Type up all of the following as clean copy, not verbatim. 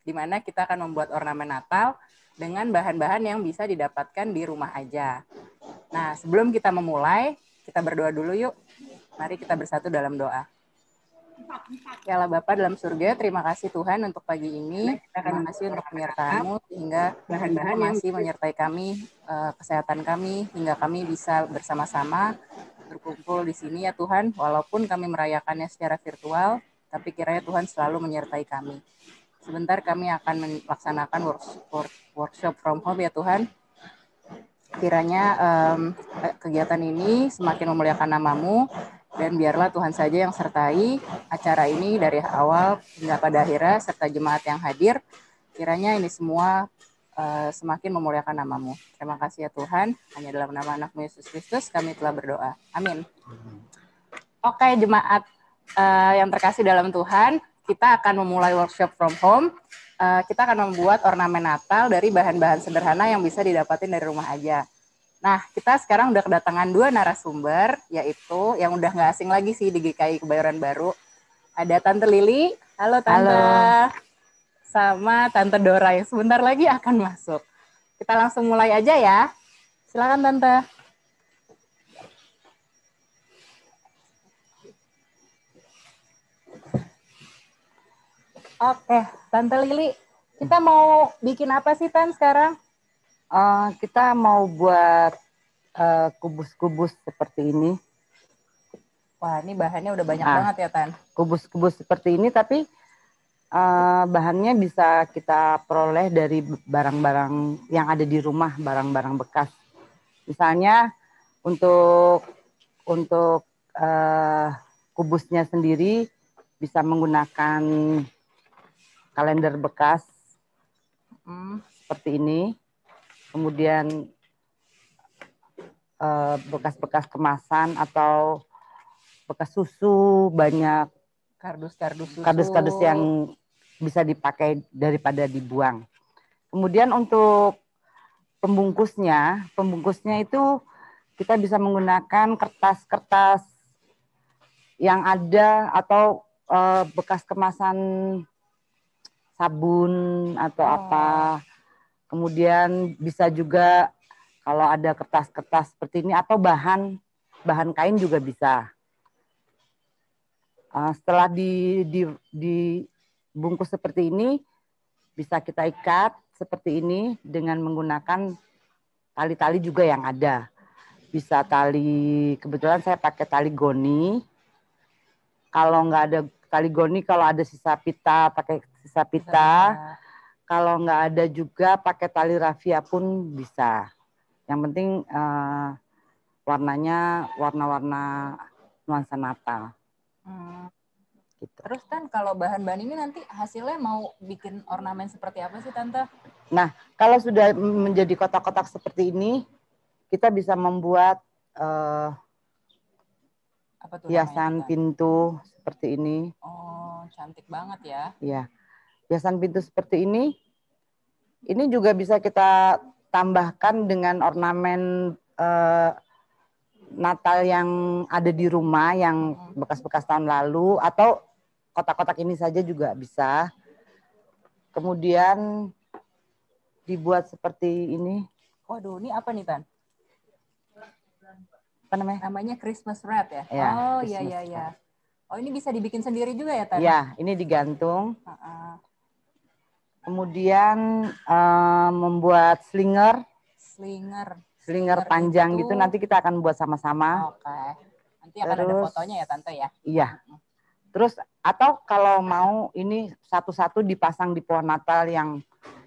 di mana kita akan membuat ornamen Natal dengan bahan-bahan yang bisa didapatkan di rumah aja. Nah, sebelum kita memulai, kita berdoa dulu yuk. Mari kita bersatu dalam doa. Ya Allah Bapa dalam surga, terima kasih Tuhan untuk pagi ini. Terima kasih untuk penyertaan-Mu sehingga bahan-bahan yang masih menyertai kami, kesehatan kami, hingga kami bisa bersama-sama berkumpul di sini ya Tuhan. Walaupun kami merayakannya secara virtual, tapi kiranya Tuhan selalu menyertai kami. Sebentar kami akan melaksanakan workshop from home ya Tuhan. Kiranya kegiatan ini semakin memuliakan nama-Mu, dan biarlah Tuhan saja yang sertai acara ini dari awal hingga pada akhirnya, serta jemaat yang hadir. Kiranya ini semua semakin memuliakan nama-Mu. Terima kasih ya Tuhan. Hanya dalam nama anak-Mu Yesus Kristus kami telah berdoa. Amin. Oke jemaat yang terkasih dalam Tuhan, kita akan memulai workshop from home. Kita akan membuat ornamen Natal dari bahan-bahan sederhana yang bisa didapatin dari rumah aja. Nah, kita sekarang udah kedatangan 2 narasumber, yaitu yang udah nggak asing lagi sih di GKI Kebayoran Baru. Ada Tante Lili, halo Tante. Halo. Sama Tante Dora yang sebentar lagi akan masuk. Kita langsung mulai aja ya. Silakan Tante. Oke, Tante Lili, kita mau bikin apa sih Tan sekarang? Kita mau buat kubus-kubus seperti ini. Wah, ini bahannya udah banyak banget ya Tan. Kubus-kubus seperti ini, tapi bahannya bisa kita peroleh dari barang-barang yang ada di rumah, barang-barang bekas. Misalnya untuk kubusnya sendiri bisa menggunakan kalender bekas seperti ini. Kemudian bekas-bekas kemasan atau bekas susu, banyak kardus yang bisa dipakai daripada dibuang. Kemudian untuk pembungkusnya itu kita bisa menggunakan kertas-kertas yang ada atau bekas kemasan sabun atau apa. Kemudian bisa juga kalau ada kertas-kertas seperti ini atau bahan kain juga bisa. Setelah dibungkus seperti ini, bisa kita ikat seperti ini dengan menggunakan tali-tali juga yang ada. Bisa tali, kebetulan saya pakai tali goni. Kalau nggak ada tali goni, kalau ada sisa pita, pakai sisa pita. Kalau nggak ada juga pakai tali rafia pun bisa. Yang penting warnanya warna-warna nuansa Natal. Gitu. Terus kan kalau bahan-bahan ini nanti hasilnya mau bikin ornamen seperti apa sih Tante? Nah, kalau sudah menjadi kotak-kotak seperti ini, kita bisa membuat hiasan pintu seperti ini. Oh, cantik banget ya. Iya. Hiasan pintu seperti ini juga bisa kita tambahkan dengan ornamen Natal yang ada di rumah yang bekas-bekas tahun lalu, atau kotak-kotak ini saja juga bisa. Kemudian dibuat seperti ini. Waduh, ini apa nih Tan? Apa namanya? Namanya Christmas wrap ya? Ya, oh iya. Oh ini bisa dibikin sendiri juga ya Tan? Iya, ini digantung. Kemudian membuat slinger panjang gitu, nanti kita akan buat sama-sama. Oke. Nanti akan ada fotonya ya Tante ya? Iya. Terus atau kalau mau ini satu-satu dipasang di pohon Natal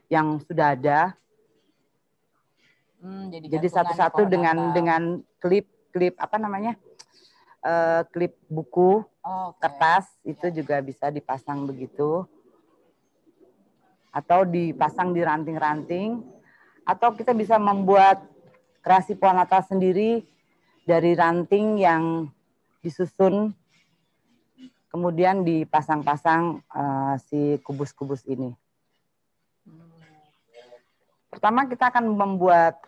yang sudah ada. Jadi satu-satu dengan klip apa namanya? Klip buku, kertas itu juga bisa dipasang begitu. Atau dipasang di ranting-ranting, atau kita bisa membuat kreasi pohon Natal sendiri dari ranting yang disusun, kemudian dipasang-pasang si kubus-kubus ini. Pertama kita akan membuat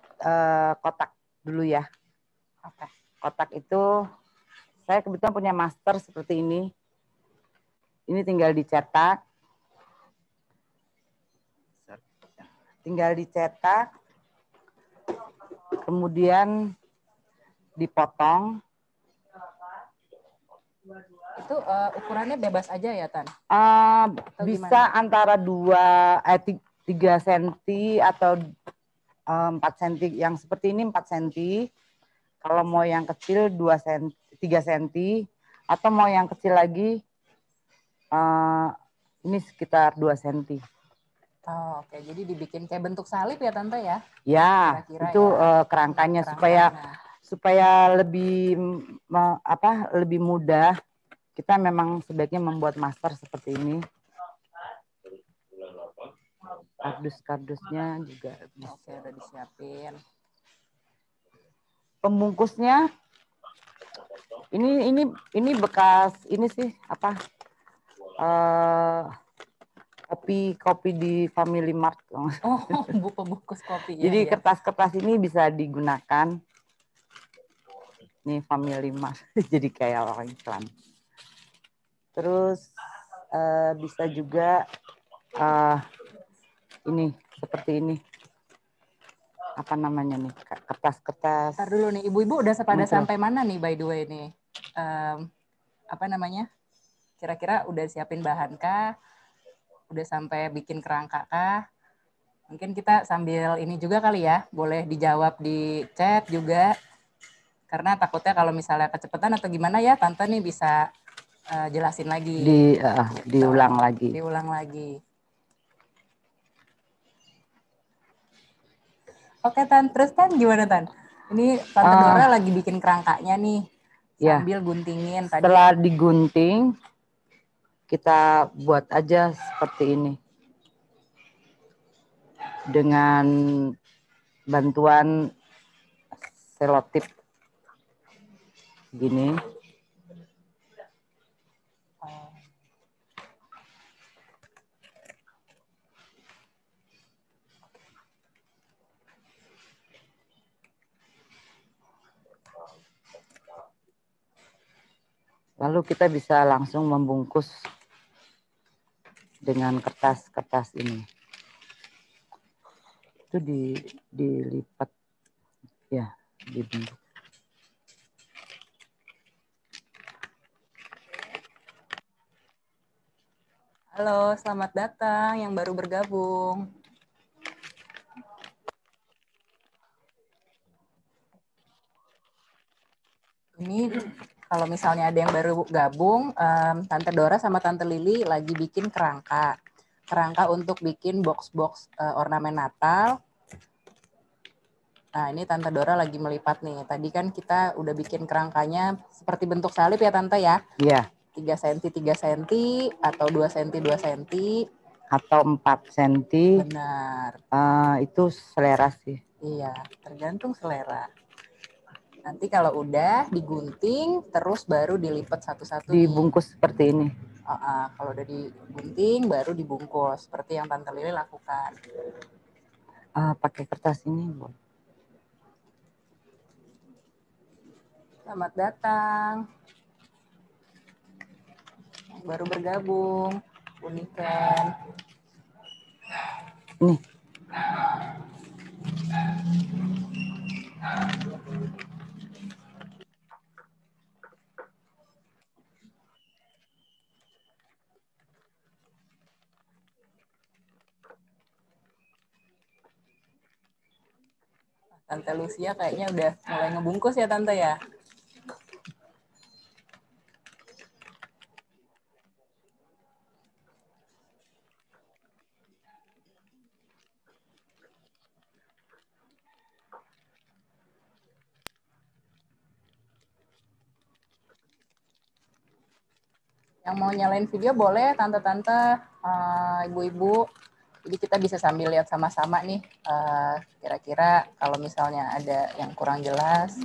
kotak dulu ya. Kotak itu saya kebetulan punya master seperti ini. Ini tinggal dicetak. Tinggal dicetak, kemudian dipotong. Itu ukurannya bebas aja ya, Tan? Bisa gimana? Antara 3 cm atau 4 cm. Yang seperti ini 4 cm. Kalau mau yang kecil 2 cm, 3 cm. Atau mau yang kecil lagi, ini sekitar 2 cm. Oh, oke. Jadi dibikin kayak bentuk salib ya, Tante ya? Ya, kira-kira itu ya. Kerangkanya supaya lebih lebih mudah. Kita memang sebaiknya membuat masker seperti ini. Kardus-kardusnya juga bisa. Oke, udah disiapin. Pembungkusnya ini bekas ini sih apa? Kopi di Family Mart. Oh, pembungkus kopi. Jadi kertas-kertas ini bisa digunakan. Nih Family Mart. Jadi kayak orang iklan. Terus bisa juga ini seperti ini. Apa namanya nih? Kertas-kertas. Ntar dulu nih, ibu-ibu udah pada sampai mana nih by the way nih? Apa namanya? Kira-kira udah siapin bahan kah? Udah sampai bikin kerangka kah? Mungkin kita sambil ini juga kali ya, boleh dijawab di chat juga. Karena takutnya kalau misalnya kecepatan atau gimana ya, Tante nih bisa jelasin lagi. Diulang lagi. Diulang lagi. Oke, Tan. Terus Tan gimana, Tan? Ini Tante Dora lagi bikin kerangkanya nih. Sambil guntingin tadi. Setelah digunting, kita buat aja seperti ini. Dengan bantuan selotip gini. Lalu kita bisa langsung membungkus dengan kertas-kertas ini. Itu dilipat ya, dibentuk. Halo, selamat datang yang baru bergabung. Ini kalau misalnya ada yang baru gabung, Tante Dora sama Tante Lili lagi bikin kerangka. Kerangka untuk bikin box-box ornamen Natal. Nah, ini Tante Dora lagi melipat nih. Tadi kan kita udah bikin kerangkanya seperti bentuk salib ya, Tante ya? Iya. 3 cm, 3 cm, atau 2 cm, 2 cm. Atau 4 cm. Benar. Itu selera sih. Iya, tergantung selera. Nanti kalau udah digunting, terus baru dilipat satu-satu. Dibungkus seperti ini. Kalau udah digunting, baru dibungkus. Seperti yang Tante Lili lakukan. Pakai kertas ini, Bu. Selamat datang. Yang baru bergabung, Uniken. Nih. Tante Lucia kayaknya udah mulai ngebungkus ya, Tante ya? Yang mau nyalain video boleh, tante-tante, ibu-ibu. Jadi kita bisa sambil lihat sama-sama nih, kira-kira kalau misalnya ada yang kurang jelas.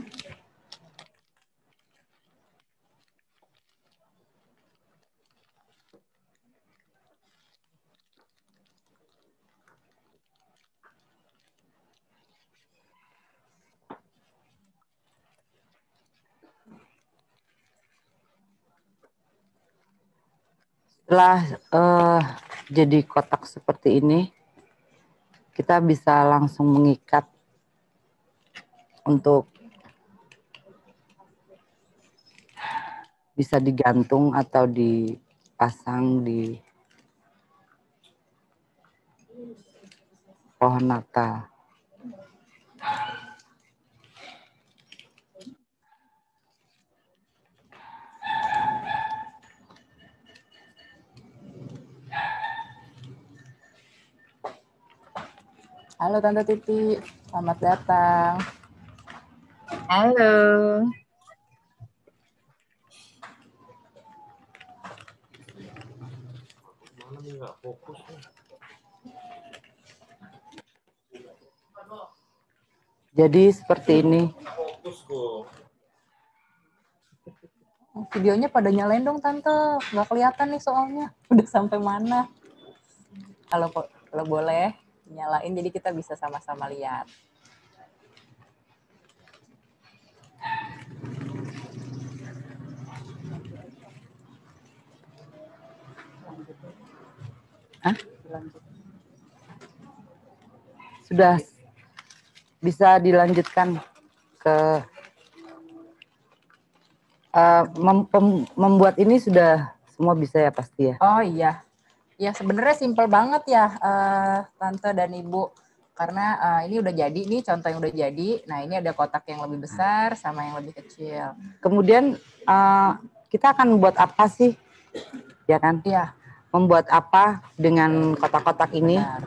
Setelah jadi kotak seperti ini, kita bisa langsung mengikat untuk bisa digantung atau dipasang di pohon Natal. Halo Tante Titi, selamat datang. Halo. Jadi seperti ini. Videonya pada nyalain dong Tante, nggak kelihatan nih soalnya. Udah sampai mana? Kalau boleh nyalain jadi kita bisa sama-sama lihat. Hah? Sudah bisa dilanjutkan ke membuat ini sudah semua bisa ya pasti ya. Oh iya, ya sebenarnya simpel banget ya Tante dan Ibu. Karena ini udah jadi, nih contoh yang udah jadi. Nah ini ada kotak yang lebih besar sama yang lebih kecil. Kemudian kita akan membuat apa sih? Ya kan? Iya. Membuat apa dengan kotak-kotak ini? Benar.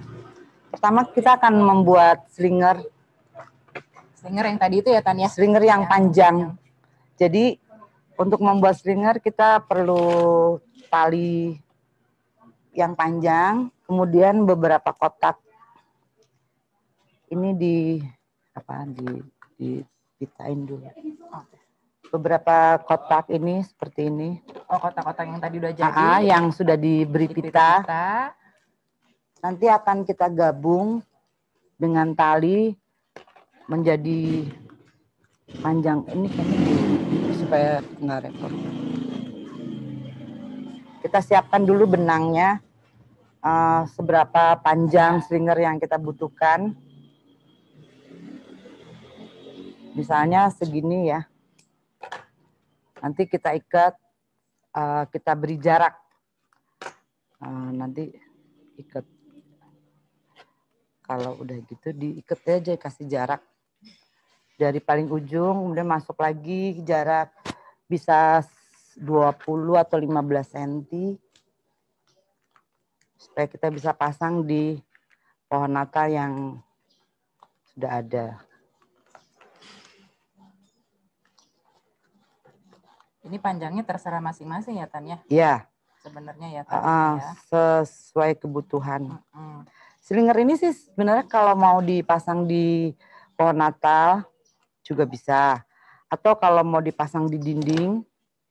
Pertama kita akan membuat slinger. Slinger yang tadi itu ya Tan ya? Slinger yang panjang. Jadi untuk membuat slinger kita perlu tali yang panjang, kemudian beberapa kotak. Ini dipitain dulu. Beberapa kotak ini seperti ini. Oh, kotak-kotak yang tadi udah jadi. Yang sudah diberi pita. Nanti akan kita gabung dengan tali menjadi panjang. Ini kayaknya supaya nggak repot. Kita siapkan dulu benangnya. Seberapa panjang slinger yang kita butuhkan. Misalnya segini ya. Nanti kita ikat, kita beri jarak. Nanti ikat. Kalau udah gitu diikat aja, kasih jarak. Dari paling ujung, kemudian masuk lagi jarak bisa 20 atau 15 cm. Supaya kita bisa pasang di pohon Natal yang sudah ada. Ini panjangnya terserah masing-masing ya Tan ya? Iya. Sebenarnya ya Tan ya. Sesuai kebutuhan. Slinger ini sih sebenarnya kalau mau dipasang di pohon Natal juga bisa. Atau kalau mau dipasang di dinding.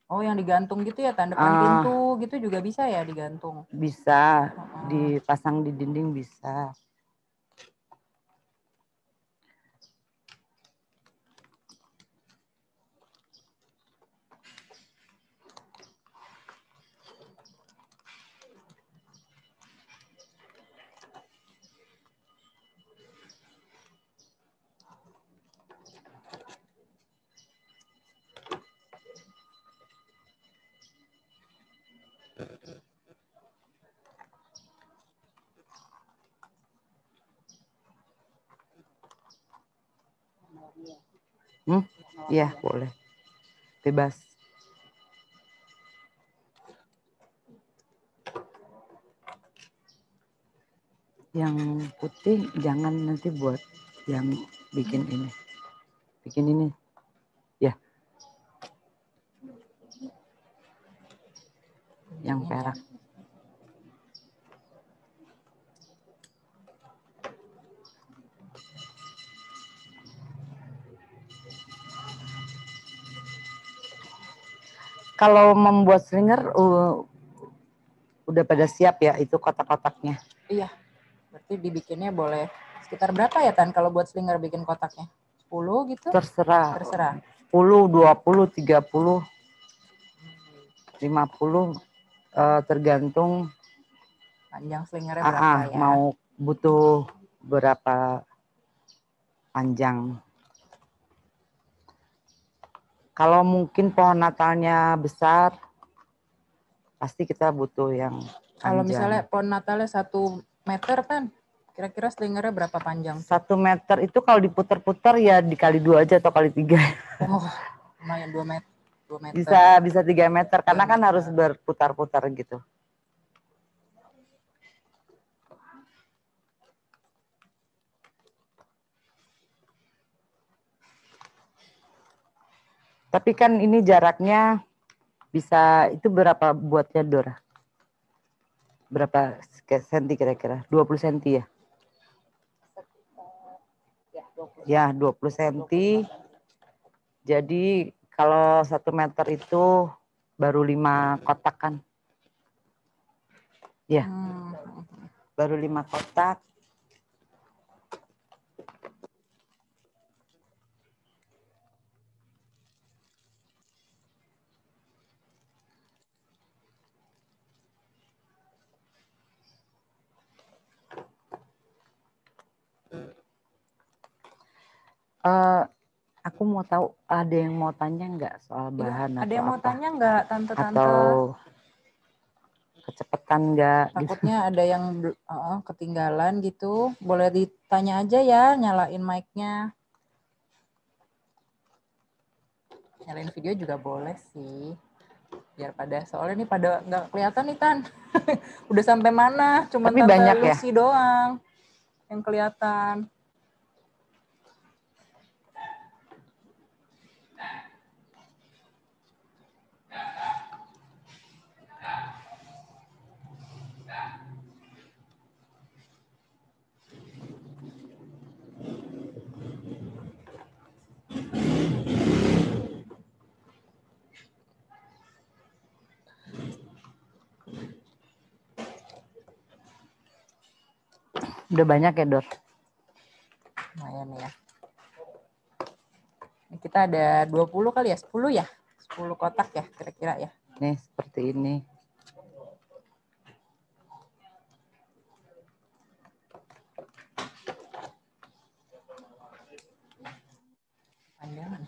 Oh yang digantung gitu ya Tan? Depan pintu gitu juga bisa ya digantung? Bisa. Dipasang di dinding bisa. Iya, boleh. Bebas. Yang putih jangan nanti buat yang bikin ini. Bikin ini. Ya. Yang perak. Kalau membuat slinger udah pada siap ya itu kotak-kotaknya. Iya. Berarti dibikinnya boleh sekitar berapa ya Tan kalau buat slinger bikin kotaknya? 10 gitu? Terserah. Terserah. 10, 20, 30, 50 tergantung panjang slingernya berapa ya. Mau butuh berapa panjang. Kalau mungkin pohon Natalnya besar, pasti kita butuh yang panjang. Kalau misalnya pohon Natalnya 1 meter kan, kira-kira selingernya berapa panjang? 1 meter itu kalau diputar-putar ya dikali 2 aja atau kali 3. Oh, lumayan 2 meter. 2 meter. Bisa 3 meter karena kan harus berputar-putar gitu. Tapi kan ini jaraknya bisa, itu berapa buatnya Dora? Berapa senti kira-kira? 20 senti ya? Ya, 20 senti. Jadi kalau 1 meter itu baru 5 kotak kan? Ya, baru 5 kotak. Aku mau tahu, ada yang mau tanya nggak soal bahan ada atau yang mau apa? tanya nggak tante-tante? Atau kecepatan nggak? Takutnya gitu. Ada yang ketinggalan gitu. Boleh ditanya aja ya, nyalain mic-nya. Nyalain video juga boleh sih. Biar pada, soalnya nih pada nggak kelihatan nih Tan. Udah sampai mana? Cuman Tapi Tante banyak Lucy ya? doang yang kelihatan. Udah banyak ya, Dor? Lumayan ya. Ini kita ada 20 kali ya? 10 ya? 10 kotak ya kira-kira ya? Nih, seperti ini. Panjangan.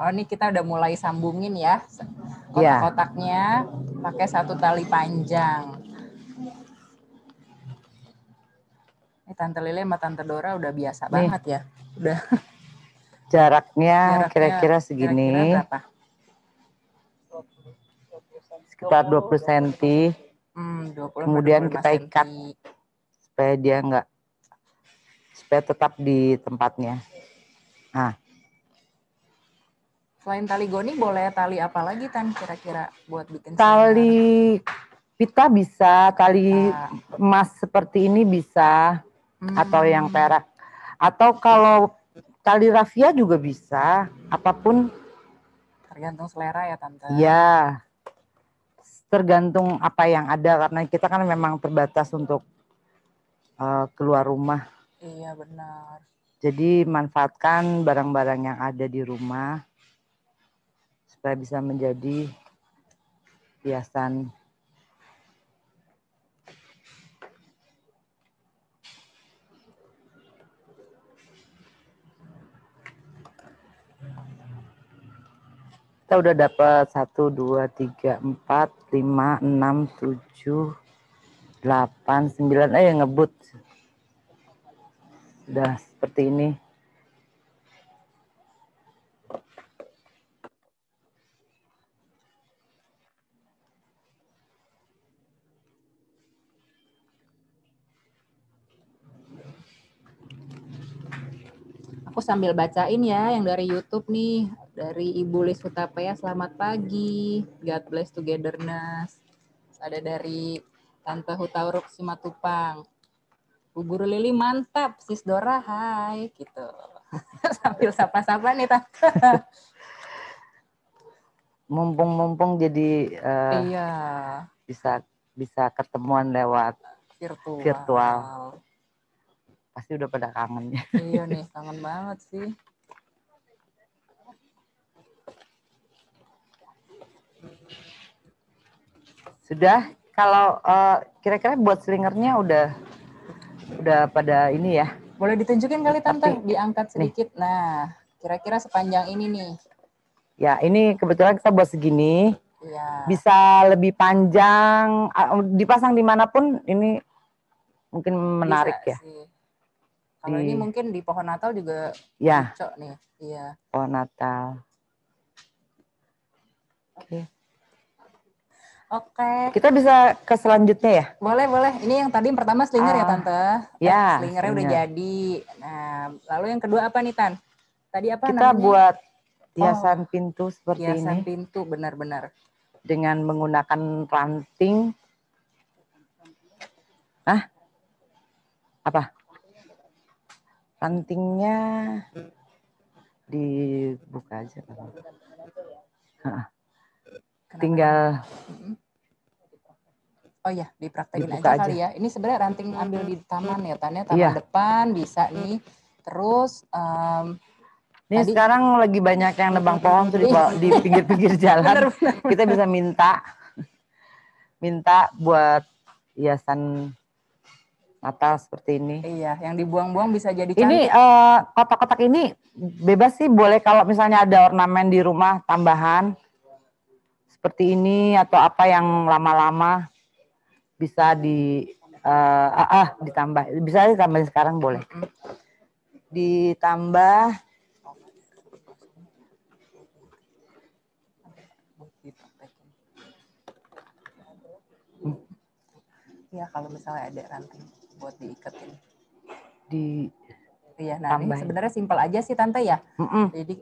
Oh, ini kita udah mulai sambungin ya kotak-kotaknya pakai 1 tali panjang. Ini Tante Lele sama Tante Dora udah biasa banget ya. Udah. Jaraknya kira-kira segini. Kira-kira berapa? Sekitar 20 cm. 20 Kemudian 25 kita ikat supaya dia supaya tetap di tempatnya. Nah. Selain tali goni boleh tali apa lagi Tan kira-kira buat bikin tali pita bisa, tali emas seperti ini bisa, atau yang perak. Atau kalau tali rafia juga bisa, apapun. Tergantung selera ya Tante. Ya, tergantung apa yang ada, karena kita kan memang terbatas untuk keluar rumah. Iya benar. Jadi manfaatkan barang-barang yang ada di rumah supaya bisa menjadi hiasan. Kita udah dapat 1, 2, 3, 4, 5, 6, 7, 8, 9, ngebut. Udah seperti ini. Aku sambil bacain ya yang dari YouTube nih, dari Ibu Lis Hutapea, selamat pagi, God bless togetherness. Ada dari Tante Hutauruk Simatupang, Bu Guru Lili mantap, Sis Dora hai, gitu. Sambil sapa-sapa nih Tante. Mumpung jadi iya. bisa ketemuan lewat virtual. Pasti udah pada kangen ya. Iya nih, kangen banget sih. Sudah. Kalau kira-kira buat selingernya udah pada ini ya. Boleh ditunjukin kali Tante, Tapi, diangkat sedikit. Nah, kira-kira sepanjang ini nih. Ya, ini kebetulan kita buat segini. Iya. Bisa lebih panjang, dipasang dimanapun ini mungkin menarik Bisa ya. sih. Kalau ini mungkin di pohon Natal juga ya, cocok nih. Iya. Pohon Natal. Oke. Oke. Kita bisa ke selanjutnya ya? Boleh, boleh. Ini yang tadi yang pertama slinger ya Tante? Ya. Slingernya udah jadi. Nah, lalu yang kedua apa nih Tan? Tadi apa kita namanya? Buat hiasan pintu seperti hiasan ini. Pintu, benar-benar. Dengan menggunakan ranting. Apa? Rantingnya dibuka aja. Tinggal. Oh iya, dipraktekin Dibuka aja kali ya. Ini sebenarnya ranting ambil di taman ya, Tan ya. Taman Iya. depan bisa nih. Terus ini sekarang lagi banyak yang nebang pohon tuh di pinggir-pinggir jalan. Bener. Kita bisa minta buat hiasan Natal seperti ini. Iya, yang dibuang-buang bisa jadi Ini cantik. kotak-kotak ini bebas sih, boleh kalau misalnya ada ornamen di rumah tambahan seperti ini atau apa yang lama-lama bisa ditambah. Bisa ditambahin sekarang boleh. Ditambah. Iya, kalau misalnya ada ranting buat diiketin. Iya, nah ini Tambahin. sebenarnya simpel aja sih Tante ya. Jadi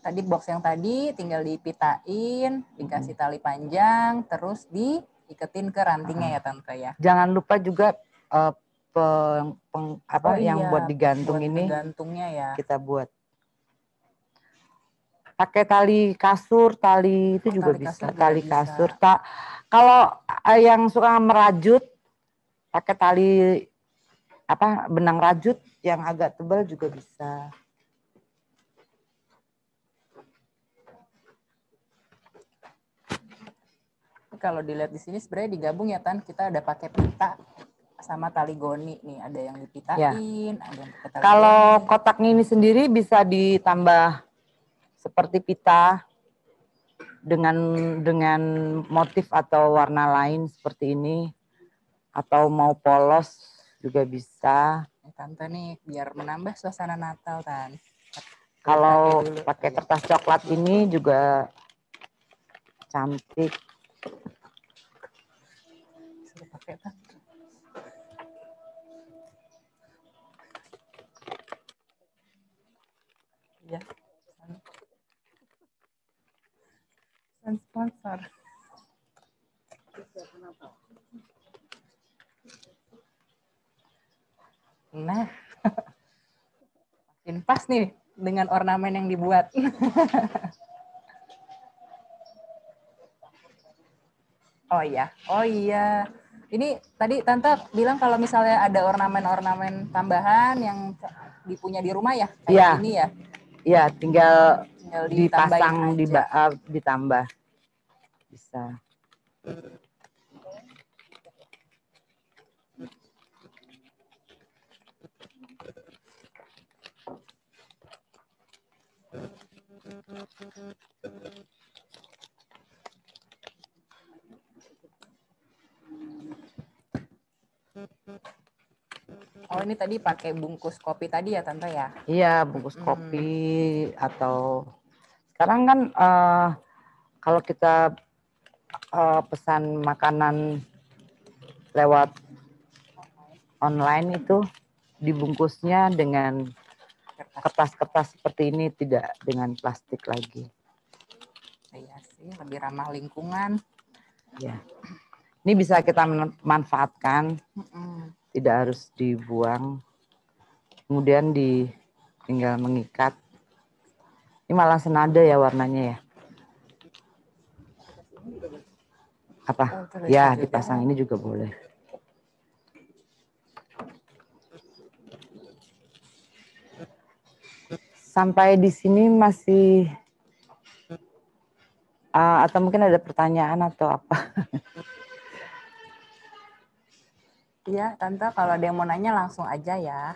tadi box yang tadi tinggal dipitain, dikasih tali panjang, terus diiketin ke rantingnya ya Tante ya. Jangan lupa juga yang buat digantung buat ini gantungnya ya. kita buat. Pakai tali kasur, tali itu juga bisa. Tali kasur. Kalau yang suka merajut, pakai tali benang rajut yang agak tebal juga bisa. Kalau dilihat di sini sebenarnya digabung ya Tan, kita ada pakai pita sama tali goni nih, ada yang dipitain, Ya. ada yang pakai tali Kalau goni. kotaknya ini sendiri bisa ditambah seperti pita dengan motif atau warna lain seperti ini, atau mau polos juga bisa. Tante nih biar menambah suasana Natal Tan. Kalau pakai kertas coklat ini juga cantik. Sudah pakai Tan. Ya. Sponsor. Nah, makin pas nih dengan ornamen yang dibuat. Oh iya. Ini tadi Tante bilang kalau misalnya ada ornamen-ornamen tambahan yang dipunya di rumah ya, kayak gini ya? Iya, tinggal dipasang, aja. ditambah. Bisa. Oh, ini tadi pakai bungkus kopi tadi ya Tante ya? Iya, bungkus kopi atau sekarang kan kalau kita pesan makanan lewat online itu dibungkusnya dengan kertas-kertas seperti ini, tidak dengan plastik lagi. Iya sih, lebih ramah lingkungan. Ya, ini bisa kita manfaatkan, tidak harus dibuang. Kemudian tinggal mengikat. Ini malah senada ya warnanya ya. Apa? Ya, dipasang ini juga boleh. Sampai di sini masih atau mungkin ada pertanyaan atau apa? Iya, Tante, kalau ada yang mau nanya langsung aja ya.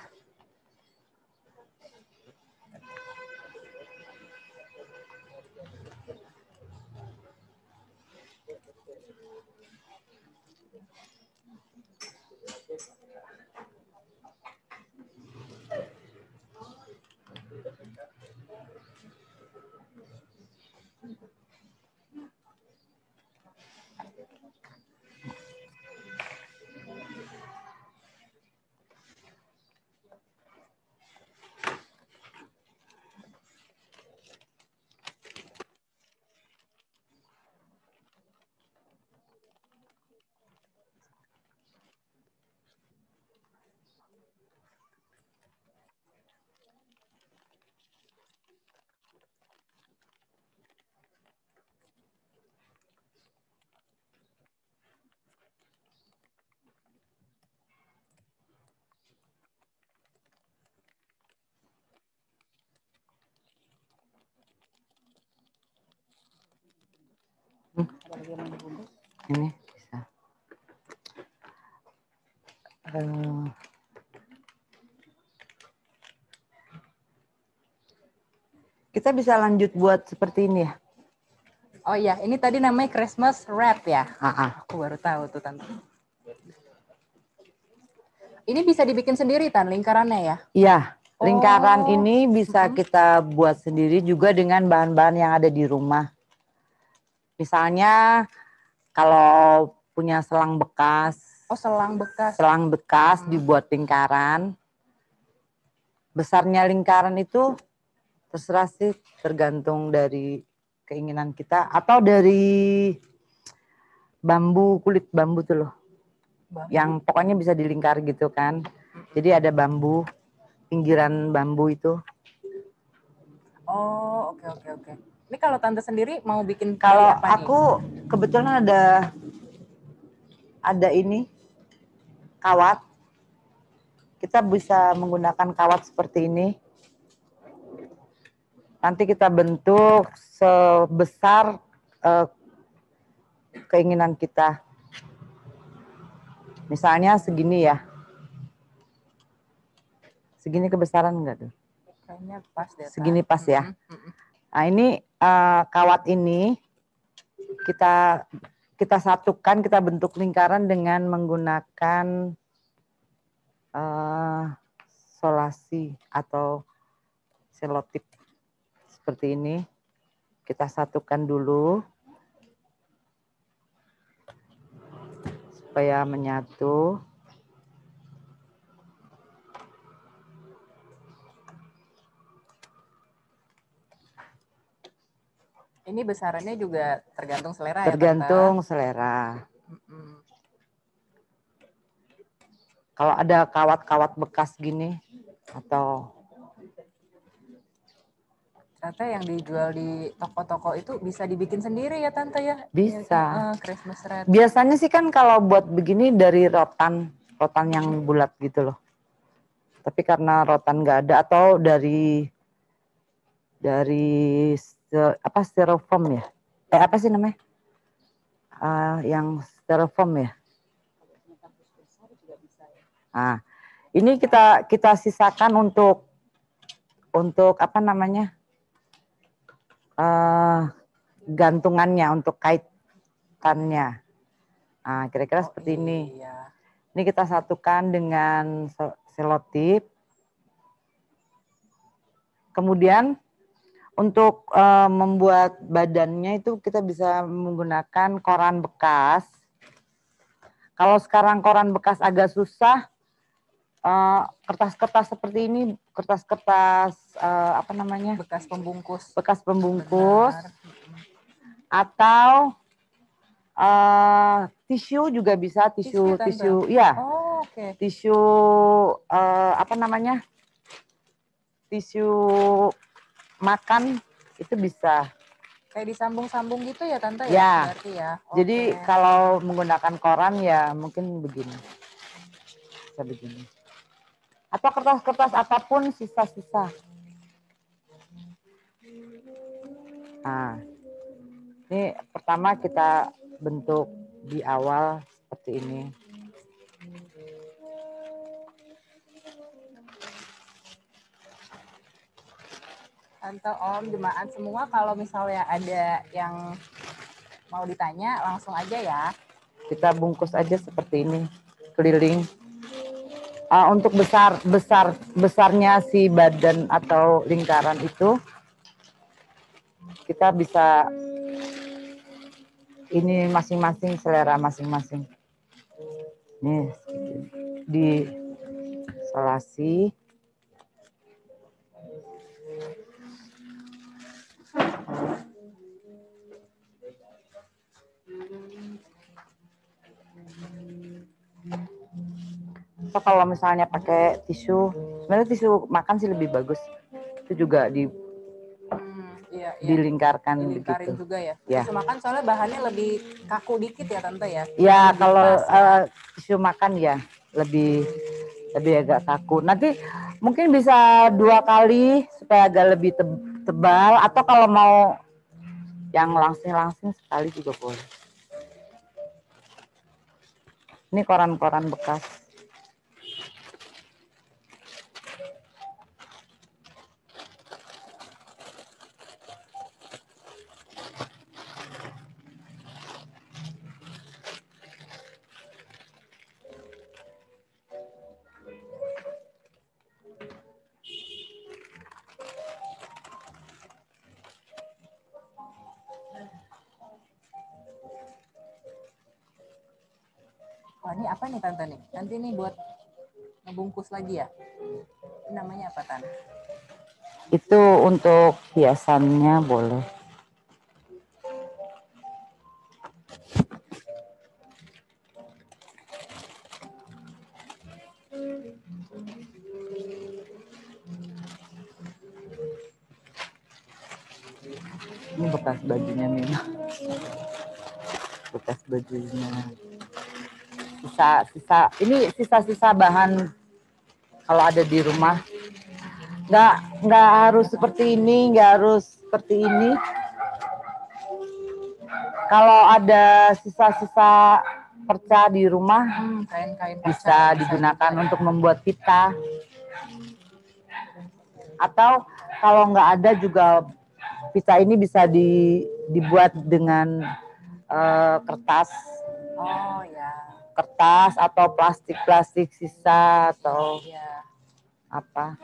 Ini bisa. Kita bisa lanjut buat seperti ini ya. Oh iya, ini tadi namanya Christmas wrap ya? Aku baru tahu tuh, Tante. Ini bisa dibikin sendiri, Tan, lingkarannya ya? Iya, lingkaran ini bisa kita buat sendiri juga dengan bahan-bahan yang ada di rumah. Misalnya kalau punya selang bekas. Oh, selang bekas. Selang bekas dibuat lingkaran. Besarnya lingkaran itu terserah sih, tergantung dari keinginan kita atau dari bambu, kulit bambu tuh loh. Yang pokoknya bisa dilingkar gitu kan. Jadi ada bambu, pinggiran bambu itu. Oh, oke. Ini kalau Tante sendiri mau bikin kalau dari apa aku nih? Kebetulan ada ini kawat. Kita bisa menggunakan kawat seperti ini. Nanti kita bentuk sebesar keinginan kita. Misalnya segini ya. Segini kebesaran enggak tuh? Kayaknya pas deh. Segini pas ya. Nah ini kawat ini kita satukan, kita bentuk lingkaran dengan menggunakan solasi atau selotip seperti ini. Kita satukan dulu supaya menyatu. Ini besarannya juga tergantung selera tergantung ya, Tante? Selera. Kalau ada kawat-kawat bekas gini atau ternyata yang dijual di toko-toko itu bisa dibikin sendiri ya, Tante ya? Bisa. Christmas wrap. Biasanya sih kan kalau buat begini dari rotan yang bulat gitu loh. Tapi karena rotan nggak ada atau dari apa styrofoam ya? Apa sih namanya? Yang styrofoam ya. Nah, ini kita sisakan untuk apa namanya? Gantungannya, untuk kaitannya. Nah, kira-kira seperti ini. Ini kita satukan dengan selotip. Kemudian untuk membuat badannya itu kita bisa menggunakan koran bekas. Kalau sekarang koran bekas agak susah, kertas-kertas seperti ini, kertas-kertas apa namanya? Bekas pembungkus. Bekas pembungkus. Benar. Atau tisu juga bisa, tisu ya. Oh, oke. Tisu apa namanya? Tisu makan itu bisa. Kayak disambung-sambung gitu ya, Tante ya? Berarti ya. Jadi kalau menggunakan koran ya mungkin begini. Bisa begini. Atau kertas-kertas apapun sisa-sisa. Nah, ini pertama kita bentuk di awal seperti ini. Tante, Om, jemaat semua, kalau misalnya ada yang mau ditanya, langsung aja ya. Kita bungkus aja seperti ini, keliling. Untuk besarnya si badan atau lingkaran itu, kita bisa ini masing-masing selera masing-masing. Nih, di isolasi. Atau kalau misalnya pakai tisu, sebenarnya tisu makan sih lebih bagus. Itu juga Iya. dilingkarkan Dilingkarin begitu. juga ya. Ya. Tisu makan soalnya bahannya lebih kaku dikit ya Tante ya. Ya, Lebih kalau pas, ya. tisu makan ya lebih agak kaku. Nanti mungkin bisa 2 kali supaya agak lebih tebal, atau kalau mau yang langsing-langsing sekali juga boleh. Ini koran-koran bekas. Wah, ini apa nih Tante nih? Nanti nih buat ngebungkus lagi ya? Ini namanya apa Tante? Itu untuk hiasannya boleh. Ini bekas bajunya Mina. Bekas bajunya. Sisa-sisa bahan kalau ada di rumah. Nggak harus seperti ini, nggak harus seperti ini. Kalau ada sisa-sisa perca di rumah, kain-kain bisa digunakan untuk membuat pita. Atau kalau nggak ada juga pita ini bisa dibuat dengan kertas. Oh ya. Kertas atau plastik sisa atau ya. apa.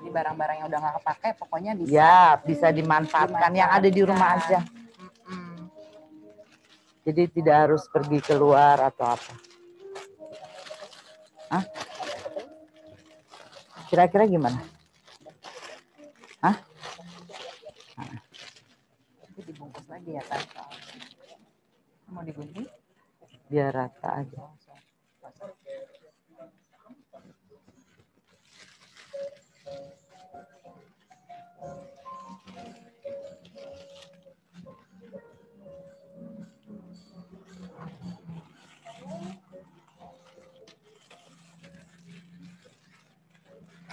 Ini barang-barang yang udah nggak kepake pokoknya bisa. Ya, bisa dimanfaatkan yang ada di rumah aja. Jadi tidak harus pergi keluar atau apa. Hah? Kira-kira gimana? Hah? Itu dibungkus lagi ya kan? Mau digunting? Biar rata aja.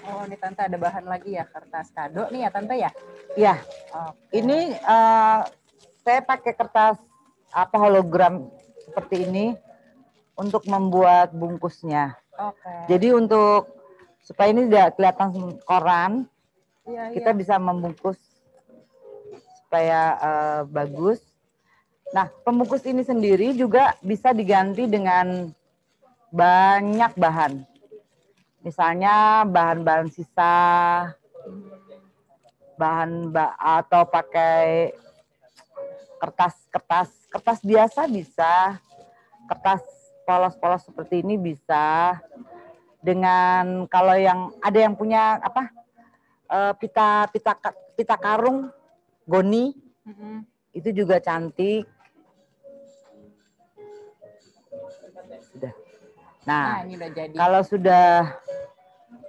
Oh, ini Tante ada bahan lagi ya, kertas kado nih ya Tante ya? Iya. Okay. Ini saya pakai kertas hologram seperti ini untuk membuat bungkusnya. Jadi untuk supaya ini tidak kelihatan koran, kita bisa membungkus supaya bagus. Nah, pembungkus ini sendiri juga bisa diganti dengan banyak bahan. Misalnya bahan-bahan sisa, atau pakai kertas biasa bisa, kertas polos-polos seperti ini bisa. Dengan kalau yang ada yang punya apa pita karung goni, itu juga cantik. Sudah. Nah, ini udah jadi. Kalau sudah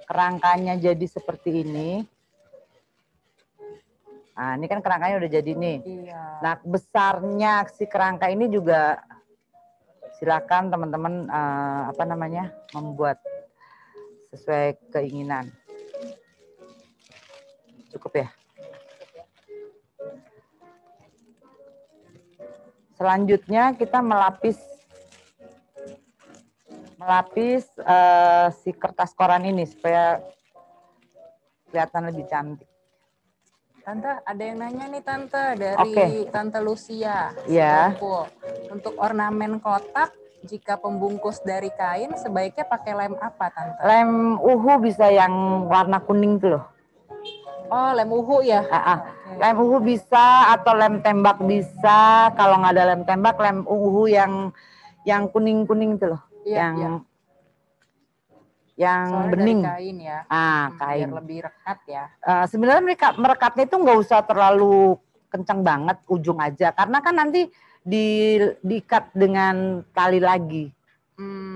kerangkanya jadi seperti ini, nah ini kan kerangkanya udah jadi nih. Iya. Nah, besarnya si kerangka ini juga silakan teman-teman membuat sesuai keinginan. Cukup ya. Selanjutnya kita melapis si kertas koran ini supaya kelihatan lebih cantik. Tante, ada yang nanya nih Tante dari Oke. Tante Lucia. Ya. Untuk ornamen kotak, jika pembungkus dari kain, sebaiknya pakai lem apa Tante? Lem uhu bisa yang warna kuning tuh loh. Oh, lem uhu ya? Okay. Lem uhu bisa atau lem tembak bisa. Kalau nggak ada lem tembak, lem uhu yang kuning-kuning tuh loh. Iya, yang soalnya bening. Dari kain ya. Kain. Biar lebih rekat ya. Sebenarnya merekatnya itu nggak usah terlalu kencang banget, ujung aja. Karena kan nanti diikat dengan tali lagi.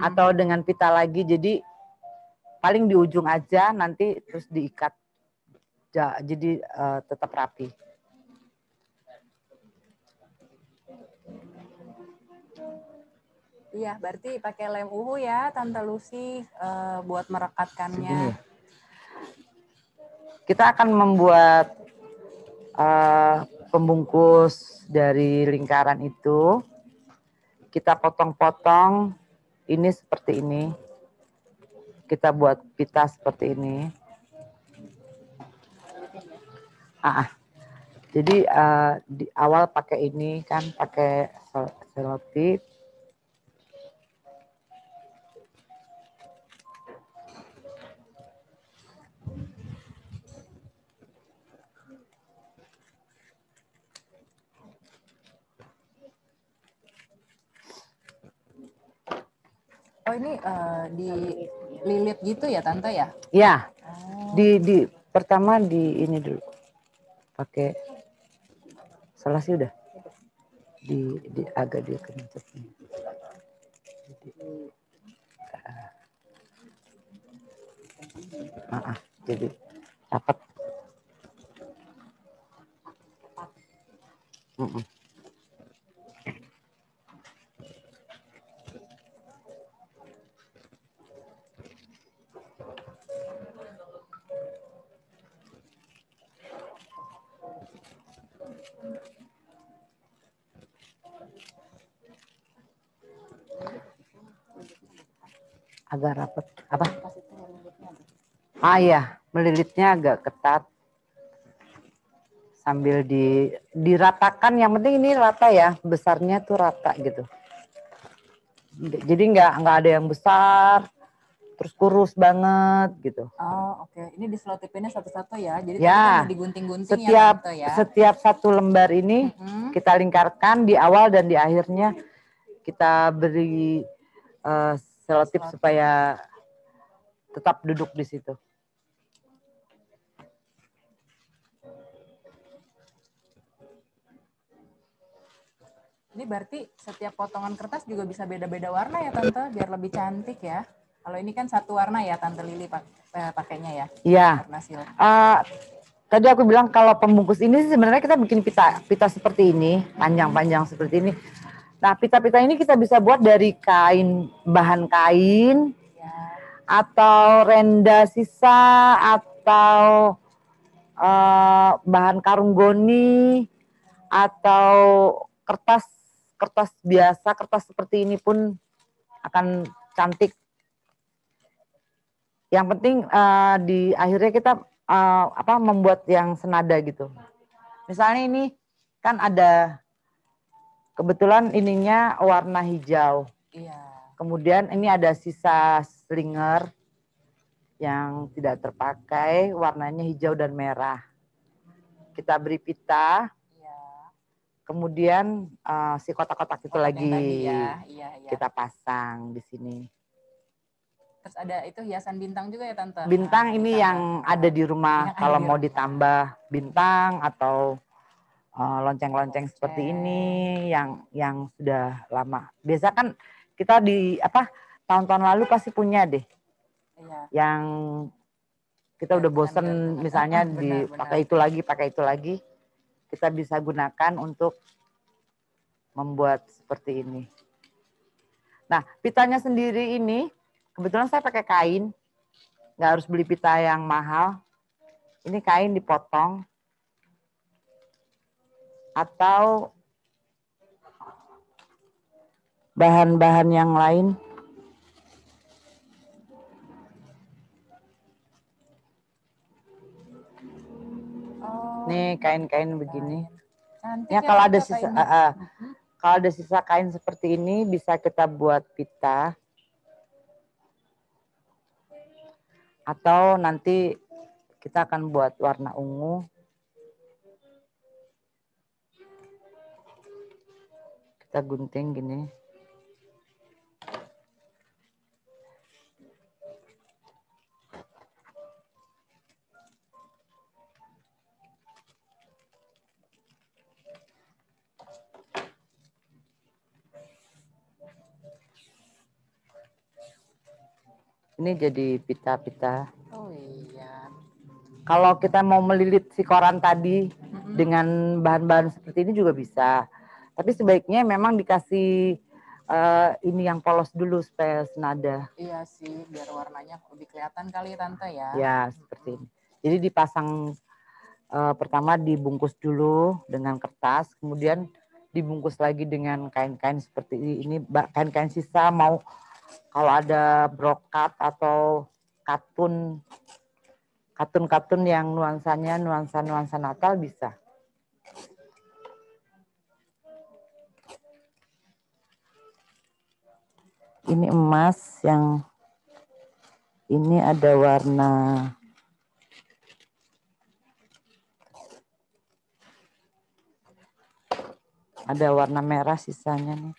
Atau dengan pita lagi. Jadi paling di ujung aja, nanti terus diikat. Jadi tetap rapi. Iya, berarti pakai lem uhu ya, Tante Lucy, buat merekatkannya. Segini. Kita akan membuat pembungkus dari lingkaran itu. Kita potong-potong ini seperti ini. Kita buat pita seperti ini. Jadi di awal pakai ini kan, pakai selotip. Oh ini dililit gitu ya Tante ya? Ya, pertama di ini dulu. Pakai selasi udah. Di agak dia kencet. Jadi rapat. Agak rapat. Apa? Iya, melilitnya agak ketat. Sambil diratakan, yang penting ini rata ya, besarnya tuh rata gitu. Jadi nggak ada yang besar, terus kurus banget gitu. Oh oke. Ini diselotipinnya satu-satu ya, jadi ya, tadi kan digunting-gunting ya Tante ya. Setiap satu lembar ini kita lingkarkan di awal dan di akhirnya kita beri selotip supaya tetap duduk di situ. Ini berarti setiap potongan kertas juga bisa beda-beda warna ya Tante, biar lebih cantik ya. Kalau ini kan satu warna ya Tante Lili pakainya ya. Iya. Warna silk. Tadi aku bilang kalau pembungkus ini sebenarnya kita bikin pita seperti ini, panjang-panjang seperti ini. Nah, pita-pita ini kita bisa buat dari kain, bahan kain, atau renda sisa, atau bahan karung goni, atau kertas biasa, kertas seperti ini pun akan cantik. Yang penting di akhirnya kita membuat yang senada gitu. Misalnya ini kan ada kebetulan ininya warna hijau. Iya. Kemudian ini ada sisa slinger yang tidak terpakai, warnanya hijau dan merah. Kita beri pita. Kemudian si kotak-kotak itu lagi kita pasang di sini. Terus ada itu hiasan bintang juga ya Tante? Bintang ini yang ada di rumah kalau mau ditambah bintang atau lonceng-lonceng seperti ini yang sudah lama. Biasa kan kita tahun-tahun lalu pasti punya deh. Yang kita udah bosen misalnya dipakai itu lagi. Kita bisa gunakan untuk membuat seperti ini. Nah, pitanya sendiri ini, kebetulan saya pakai kain. Nggak harus beli pita yang mahal. Ini kain dipotong. Atau bahan-bahan yang lain. Ini kain-kain begini. Cantik Ya kalau ada Tante sisa, ini. kalau ada sisa kain seperti ini bisa kita buat pita. Atau nanti kita akan buat warna ungu. Kita gunting gini. Ini jadi pita-pita. Oh iya. Kalau kita mau melilit si koran tadi dengan bahan-bahan seperti ini juga bisa. Tapi sebaiknya memang dikasih ini yang polos dulu supaya senada. Iya sih, biar warnanya lebih kelihatan kali Tante ya. Ya, seperti ini. Jadi dipasang pertama dibungkus dulu dengan kertas, kemudian dibungkus lagi dengan kain-kain seperti ini, kain-kain sisa, mau kalau ada brokat atau katun yang nuansanya nuansa Natal bisa. Ini emas yang ini ada warna merah sisanya nih.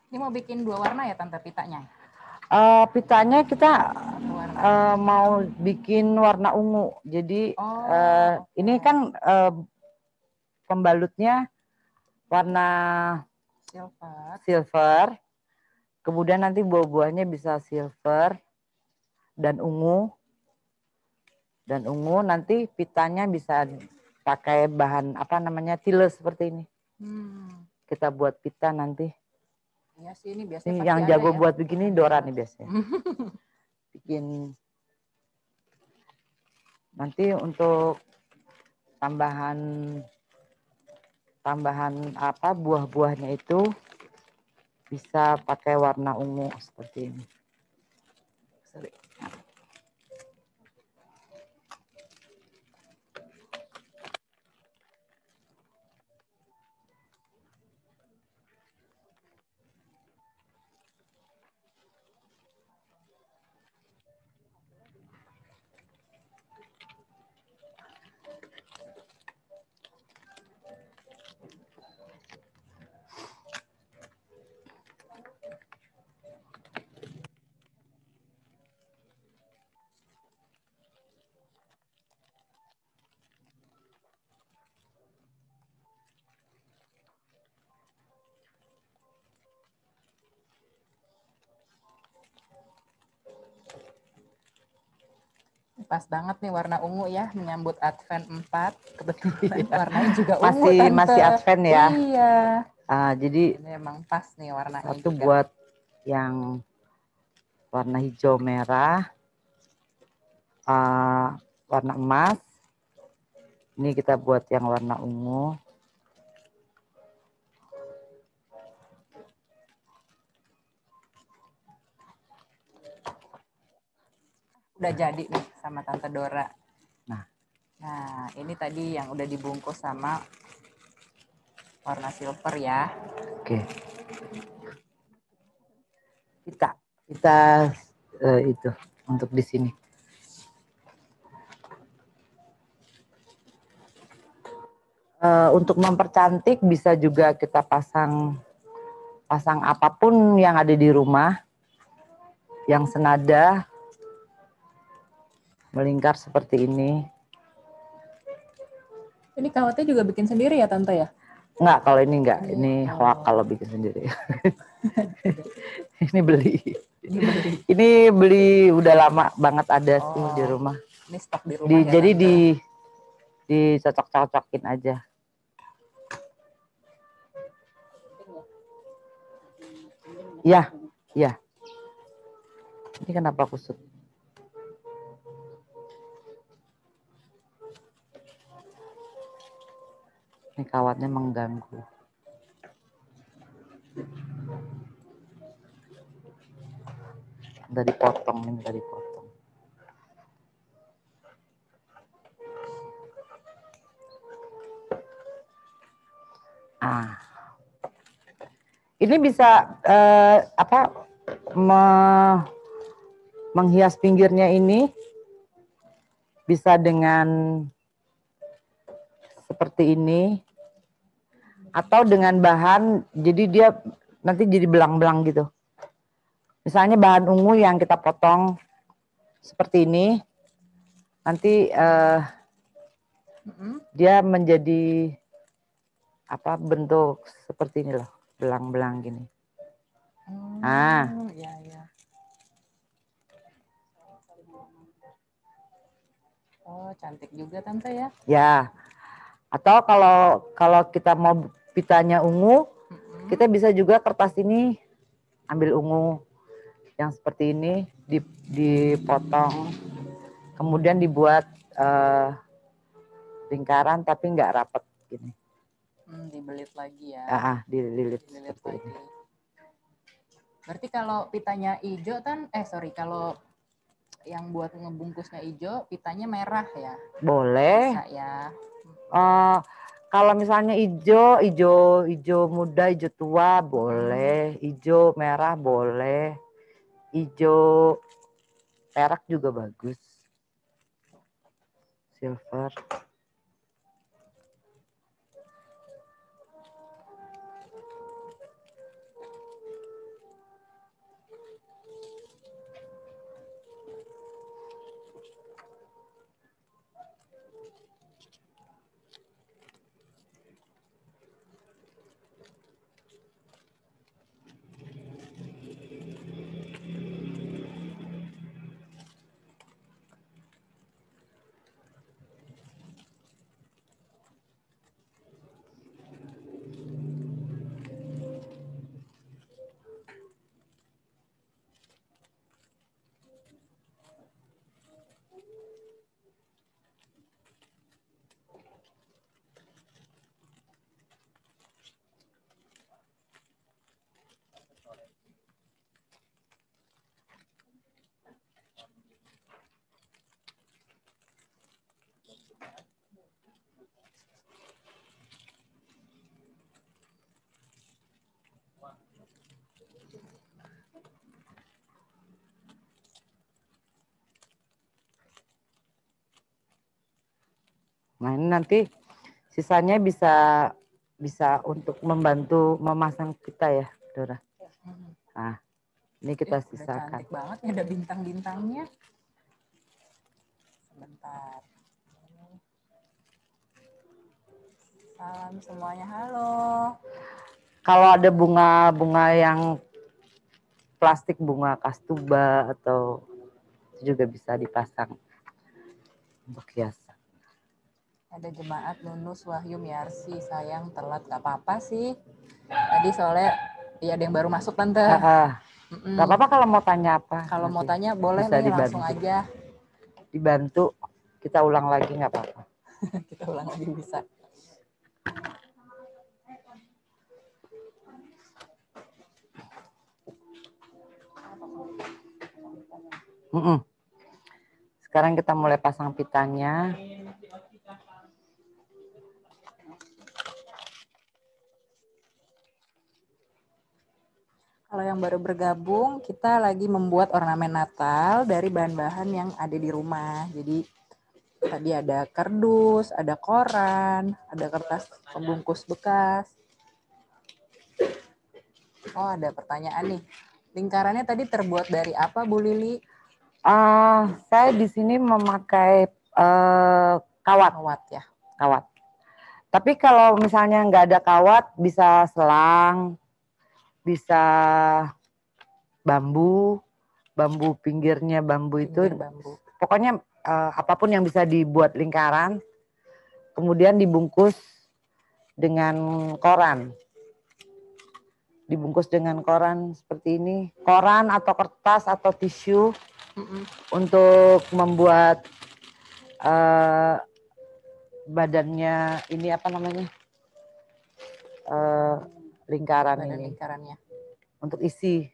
Ini mau bikin 2 warna ya Tante pitanya? Pitanya kita mau bikin warna ungu. Jadi ini kan pembalutnya warna silver. Kemudian nanti buah-buahnya bisa silver dan ungu. Dan ungu nanti pitanya bisa pakai bahan tiles seperti ini. Kita buat pita nanti. Iya sih, ini biasanya yang jago buat begini Dora nih biasanya. Bikin nanti untuk tambahan buah-buahnya itu bisa pakai warna ungu seperti ini. Pas banget nih warna ungu ya, menyambut Advent 4. Kebetulan warnanya juga ungu masih Advent ya. Iya. Jadi ini emang pas nih warnanya satu juga. Buat yang warna hijau merah, warna emas. Ini kita buat yang warna ungu. Udah jadi nih sama Tante Dora. Nah, ini tadi yang udah dibungkus sama warna silver ya. Oke. Kita itu untuk di sini. Untuk mempercantik bisa juga kita pasang apapun yang ada di rumah yang senada melingkar seperti ini. Ini kawatnya juga bikin sendiri ya Tante ya? Enggak, kalau ini enggak. Ini hoak kalau bikin sendiri. Ini beli. Ini beli udah lama banget ada sih di rumah. Ini stok di rumah ya, jadi dicocok-cocokin aja. Ya, ya. Ini kenapa kusut? Ini kawatnya mengganggu. Udah dipotong, ini udah dipotong. Ah, ini bisa menghias pinggirnya ini bisa dengan seperti ini atau dengan bahan jadi dia nanti jadi belang-belang gitu. Misalnya bahan ungu yang kita potong seperti ini, nanti dia menjadi bentuk seperti ini loh, belang-belang gini. Ya, ya. Oh, cantik juga Tante ya. Ya. Atau kalau kita mau pitanya ungu, kita bisa juga kertas ini ambil ungu yang seperti ini dipotong, kemudian dibuat lingkaran tapi nggak rapat gini. Dibelit lagi ya. Dililit Dililit seperti lagi. ini. Berarti kalau pitanya hijau kalau yang buat ngebungkusnya hijau, pitanya merah ya? Boleh. Bisa ya. Kalau misalnya hijau muda, hijau tua boleh, hijau merah boleh, hijau perak juga bagus, silver. Nah ini nanti sisanya bisa untuk membantu memasang kita ya, Dora. Nah ini kita sisakan. Cantik banget ya, ada bintang-bintangnya. Sebentar. Salam semuanya, halo. Kalau ada bunga-bunga yang plastik, bunga kastuba atau itu juga bisa dipasang untuk hiasan. Ada jemaat Nunus Wahyu Miarsi, sayang telat, gak apa-apa sih. Tadi soalnya ya ada yang baru masuk Tante. Gak apa-apa kalau mau tanya apa. Kalau mau tanya boleh bisa nih dibantu. langsung aja. Dibantu, kita ulang lagi nggak apa-apa. Kita ulang lagi bisa. Sekarang kita mulai pasang pitanya. Kalau yang baru bergabung, kita lagi membuat ornamen Natal dari bahan-bahan yang ada di rumah. Jadi tadi ada kardus, ada koran, ada kertas pembungkus bekas. Oh, ada pertanyaan nih. Lingkarannya tadi terbuat dari apa, Bu Lili? Saya di sini memakai kawat. Kawat ya. Kawat. Tapi kalau misalnya nggak ada kawat, bisa selang, bisa bambu pinggirnya bambu itu. Bambu. Pokoknya apapun yang bisa dibuat lingkaran, kemudian dibungkus dengan koran. dibungkus dengan koran seperti ini, koran atau kertas atau tisu untuk membuat badannya ini apa namanya, lingkaran badan ini lingkarannya. untuk isi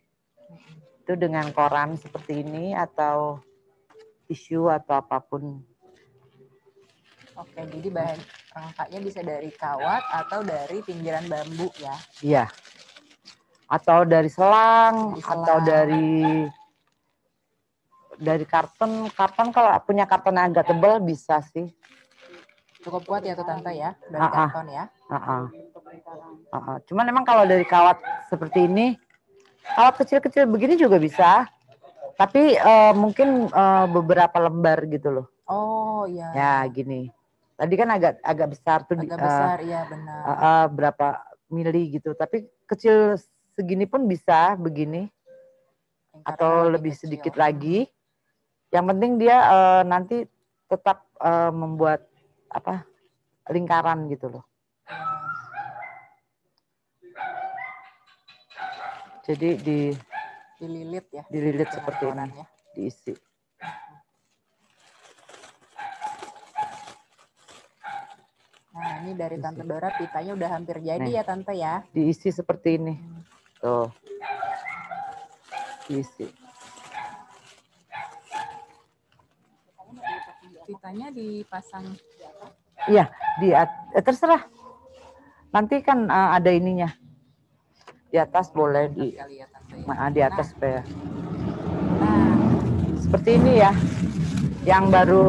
itu dengan koran seperti ini atau tisu atau apapun. Oke, jadi bahan rangkanya bisa dari kawat atau dari pinggiran bambu ya? Iya. Atau dari selang, atau dari karton. Karton kalau punya karton agak tebal bisa sih. Cukup kuat ya tuh Tante ya, dari karton ya? Cuman emang kalau dari kawat seperti ini, kawat kecil-kecil begini juga bisa. Tapi mungkin beberapa lembar gitu loh. Oh iya. Ya gini. Tadi kan agak besar tuh. Agak besar, iya benar. Berapa mili gitu. Tapi kecil segini pun bisa begini. Atau lebih kecil. sedikit lagi. Yang penting dia nanti tetap membuat apa lingkaran gitu loh. Jadi dililit ya. Dililit seperti ini. Diisi. Nah ini dari Tante Dora pitanya udah hampir jadi nih, ya Tante ya. Diisi seperti ini. Tuh. Diisi. Pitanya dipasang. Iya, terserah. Nanti kan ada ininya. Di atas boleh di atas supaya. Nah, seperti ini ya. Yang baru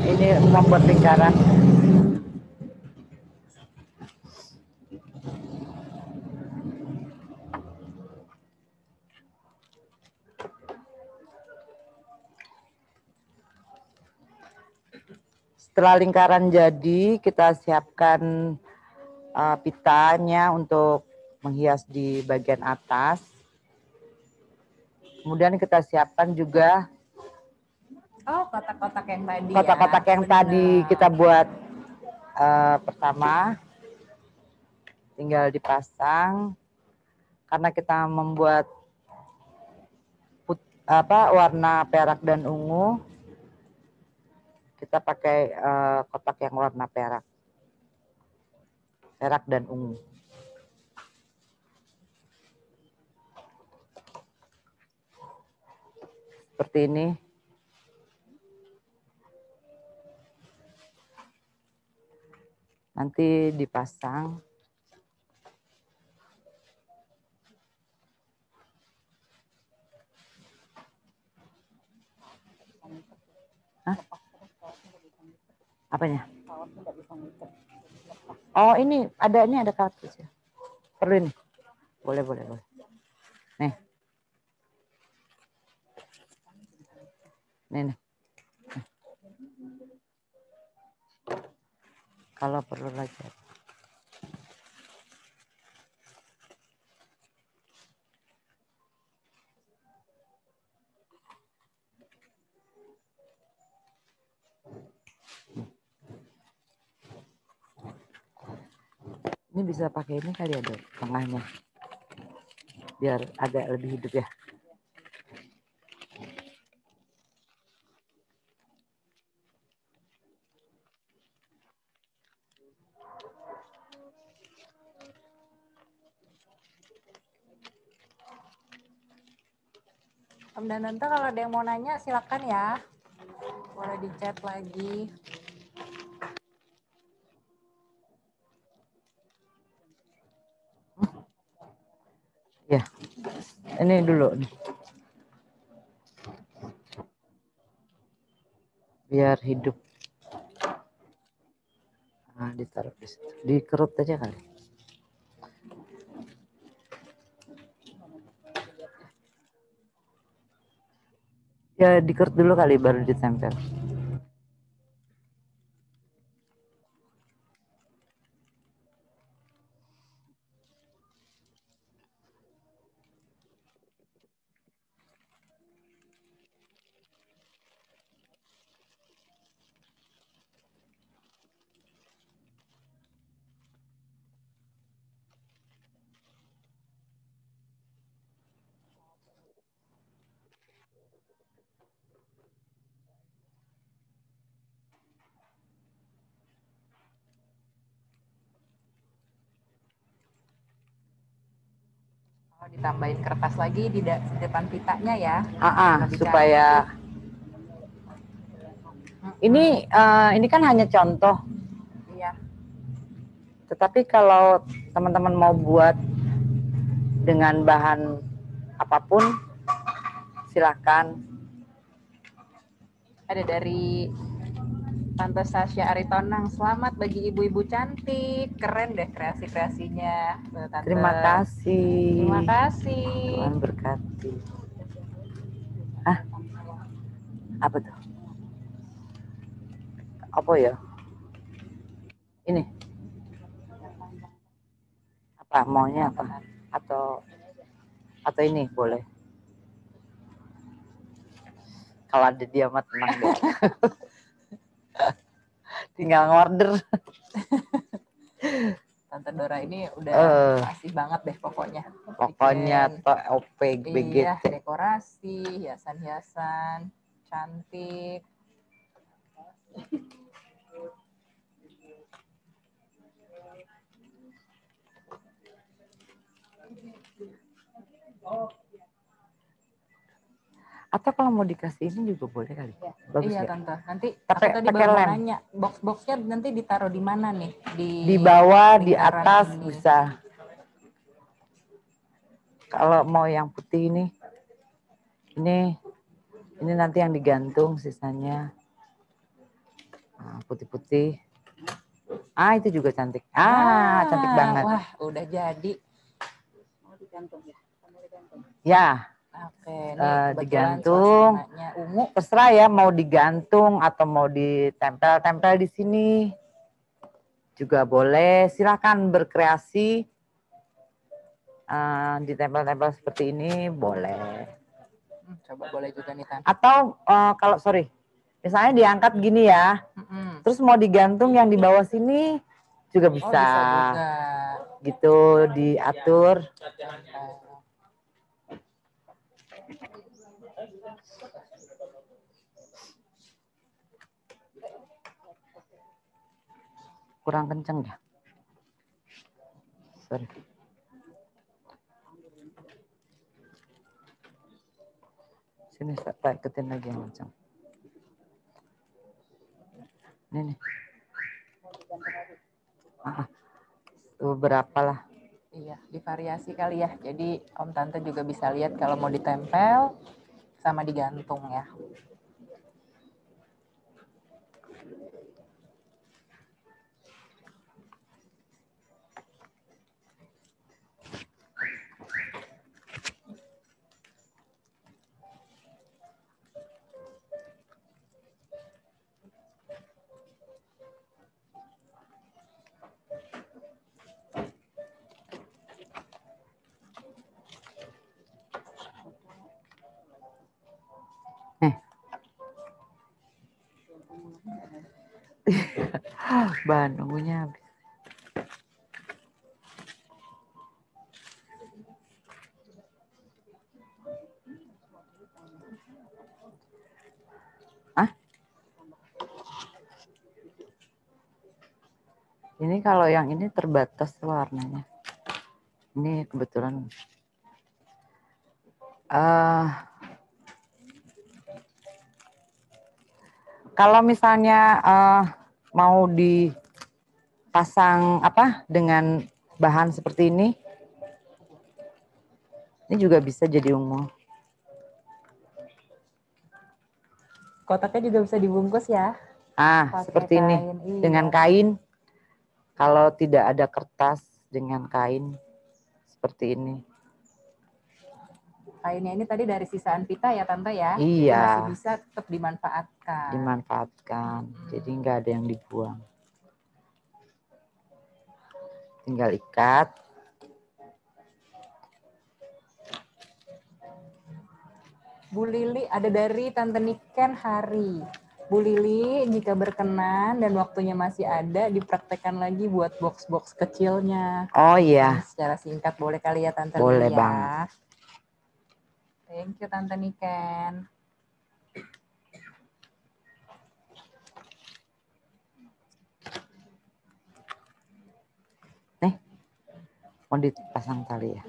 ini membuat lingkaran. Setelah lingkaran jadi, kita siapkan pitanya untuk menghias di bagian atas. Kemudian kita siapkan juga kotak-kotak yang tadi. Kotak-kotak yang tadi kita buat pertama, tinggal dipasang. Karena kita membuat warna perak dan ungu, kita pakai kotak yang warna perak dan ungu. Seperti ini. Nanti dipasang. Hah? Apanya? Oh ini ada kartus ya. Perlu ini. Boleh. Nih. Nih. Kalau perlu lagi. Ini bisa pakai ini kali ada tengahnya. Biar agak lebih hidup ya. Om dan Tante kalau ada yang mau nanya silakan ya. Boleh di chat lagi. Ya, ini dulu nih. Biar hidup. Nah, ditaruh di situ. Dikerut aja kali. Ya dikerut dulu kali baru ditempel. Ditambahin kertas lagi di depan pitanya ya. Lebih supaya cantik. ini kan hanya contoh. Iya. Tetapi kalau teman-teman mau buat dengan bahan apapun, silakan. Ada dari Tante Sasha Aritonang, selamat bagi ibu-ibu cantik, keren deh kreasi-kreasinya. Tante. Terima kasih. Terima kasih. Tuhan berkati. Apa tuh? Apa ya? Ini. Apa maunya apa? Atau ini boleh. Kalau ada dia mah tenang deh. Tinggal ngorder. Tante Dora ini udah masih banget deh pokoknya. Pokoknya OP BGT. Iya, dekorasi, hiasan-hiasan, cantik. Atau kalau mau dikasih ini juga boleh kali. Bagus iya, ya? Tante. Nanti aku tadi baru mau nanya, box-boxnya nanti ditaruh di mana nih? Di bawah, di atas ini. Bisa. Kalau mau yang putih ini nanti yang digantung sisanya. Putih-putih. Itu juga cantik. Cantik banget. Wah, udah jadi. Mau digantung ya? Ya. Oke, ini digantung. Ungu. Terserah ya mau digantung atau mau ditempel-tempel di sini. Juga boleh. Silakan berkreasi. Ditempel-tempel seperti ini boleh. Coba boleh juga nih, Tante. Atau kalau misalnya diangkat gini ya. Terus mau digantung yang di bawah sini juga bisa. Bisa juga. Gitu diatur. Kurang kenceng ya. Sorry. Sini saya iketin lagi yang kenceng. Ini nih. Beberapa lah. Iya, divariasi kali ya. Jadi Om Tante juga bisa lihat kalau mau ditempel sama digantung ya. Bahan nunggunya habis. Ini kalau yang ini terbatas warnanya. Ini kebetulan kalau misalnya mau dipasang dengan bahan seperti ini juga bisa jadi ungu. Kotaknya juga bisa dibungkus ya. Seperti ini dengan kain. Kalau tidak ada kertas, dengan kain seperti ini. Kainnya ini tadi dari sisaan pita ya Tante ya? Iya. Jadi masih bisa tetap dimanfaatkan. Jadi nggak ada yang dibuang. Tinggal ikat. Bu Lili ada dari Tante Niken Hari. Bu Lili, jika berkenan dan waktunya masih ada, dipraktekkan lagi buat box-box kecilnya. Oh iya. Ini secara singkat boleh kali ya Tante Boleh Lili ya. Bang. Thank you Tante Niken. Nih, mau dipasang tali ya.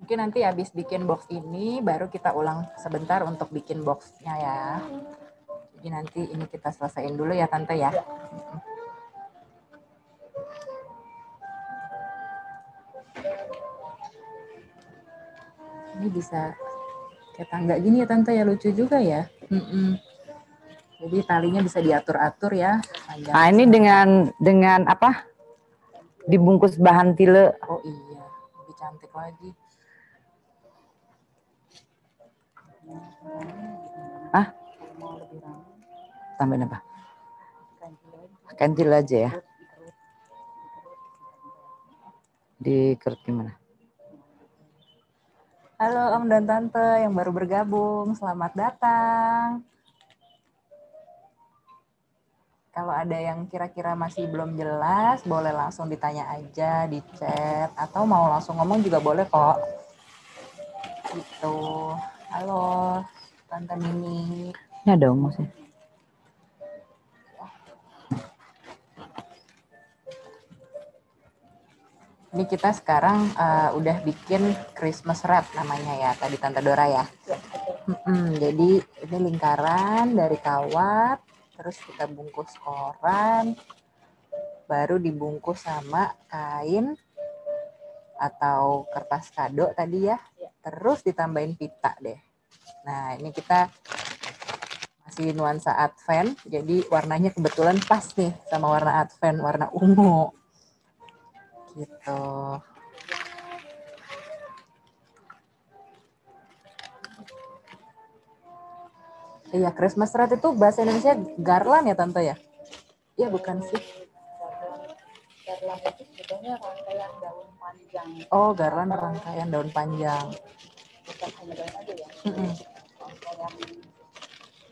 Mungkin nanti habis bikin box ini baru kita ulang sebentar untuk bikin boxnya ya. Jadi nanti ini kita selesaiin dulu ya Tante ya. Ini bisa kayak tangga gini ya Tante ya, lucu juga ya. Jadi talinya bisa diatur-atur ya. Nah ini dengan apa? Dibungkus bahan tile. Oh iya, lebih cantik lagi. Ah? Tambahin apa? Kantil aja ya. Dikerut gimana? Halo Om dan Tante yang baru bergabung, selamat datang. Kalau ada yang kira-kira masih belum jelas, boleh langsung ditanya aja di chat. Atau mau langsung ngomong juga boleh kok. Gitu. Halo, Tante Mini. Ini ada masih. Ini kita sekarang udah bikin Christmas wrap namanya ya, tadi Tante Dora ya. Jadi ini lingkaran dari kawat, terus kita bungkus koran, baru dibungkus sama kain atau kertas kado tadi ya, terus ditambahin pita deh. Nah ini kita masih nuansa Advent, jadi warnanya kebetulan pas nih sama warna Advent, warna ungu. Gitu. Iya, Christmas wreath itu bahasa Indonesia garland ya Tante ya? Iya bukan sih? Garland itu sebetulnya rangkaian daun panjang. Oh, garland rangkaian daun panjang. Bukan hanya daun aja ya. Rangkaian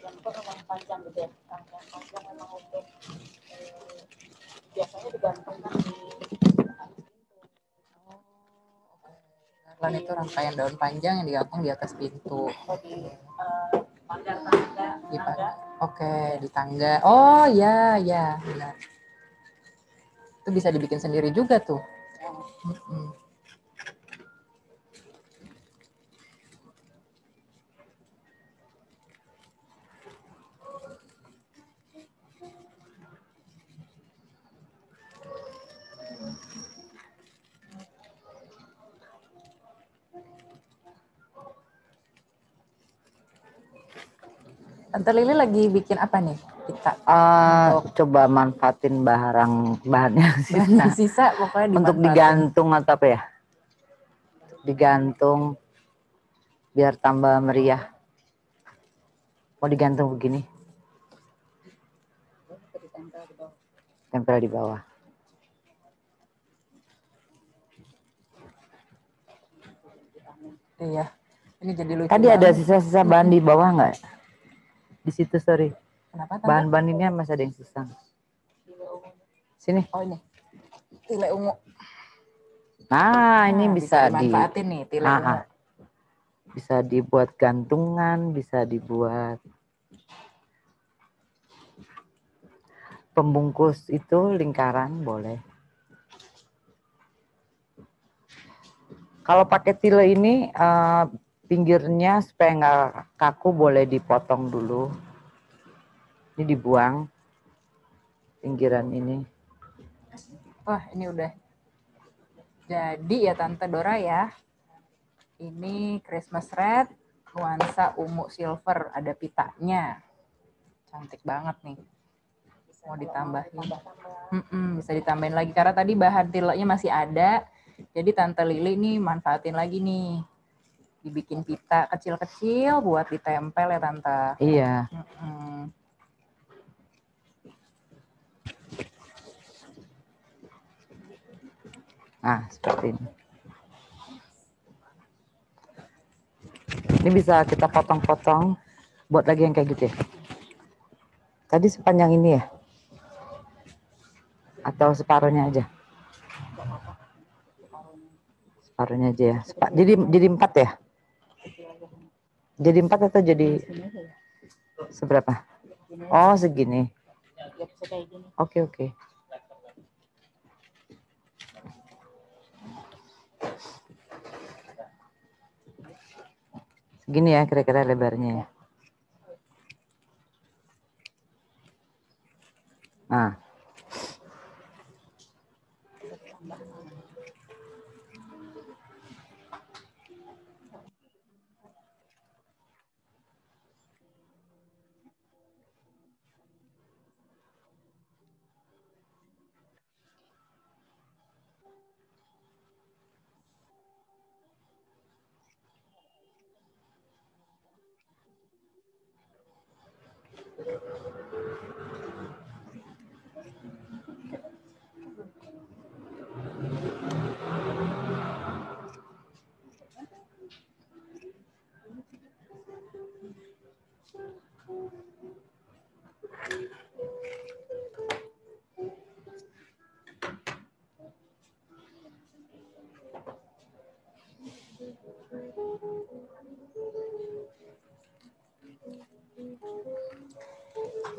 yang memang panjang gitu ya. Rangkaian panjang memang untuk biasanya digantungkan di Garland itu rangkaian daun panjang yang digantung di atas pintu. Di pagar. Oke, di tangga. Oh ya, ya, benar. Itu bisa dibikin sendiri juga tuh. Tante Lili lagi bikin apa nih? Kita coba manfaatin bahannya bahan sisa pokoknya untuk digantung atau apa ya? Digantung biar tambah meriah. Mau digantung begini? Tempel di bawah. Iya. Ini jadi lucu. Tadi ada sisa-sisa bahan di bawah nggak? Di situ, sorry. Kenapa, bahan-bahan ini masih ada yang sisa. Sini. Oh ini. Tile ungu. Nah, ini bisa dimanfaatin nih tile ungu. Bisa dibuat gantungan, bisa dibuat pembungkus itu lingkaran boleh. Kalau pakai tile ini pinggirnya supaya nggak kaku boleh dipotong dulu. Ini dibuang pinggiran ini. Wah ini udah jadi ya Tante Dora ya. Ini Christmas wreath nuansa ungu silver, ada pitanya. Cantik banget nih. Mau ditambahin. Bisa ditambahin lagi karena tadi bahan tilenya masih ada. Jadi Tante Lili nih manfaatin lagi nih. Dibikin pita kecil-kecil buat ditempel ya Tante. Iya. Nah, seperti ini. Ini bisa kita potong-potong buat lagi yang kayak gitu ya. Tadi sepanjang ini ya? Atau separuhnya aja? Separuhnya aja ya. Jadi 4 ya? Jadi 4 atau jadi seberapa? Oh, segini. Oke. Gini ya kira-kira lebarnya ya. Nah.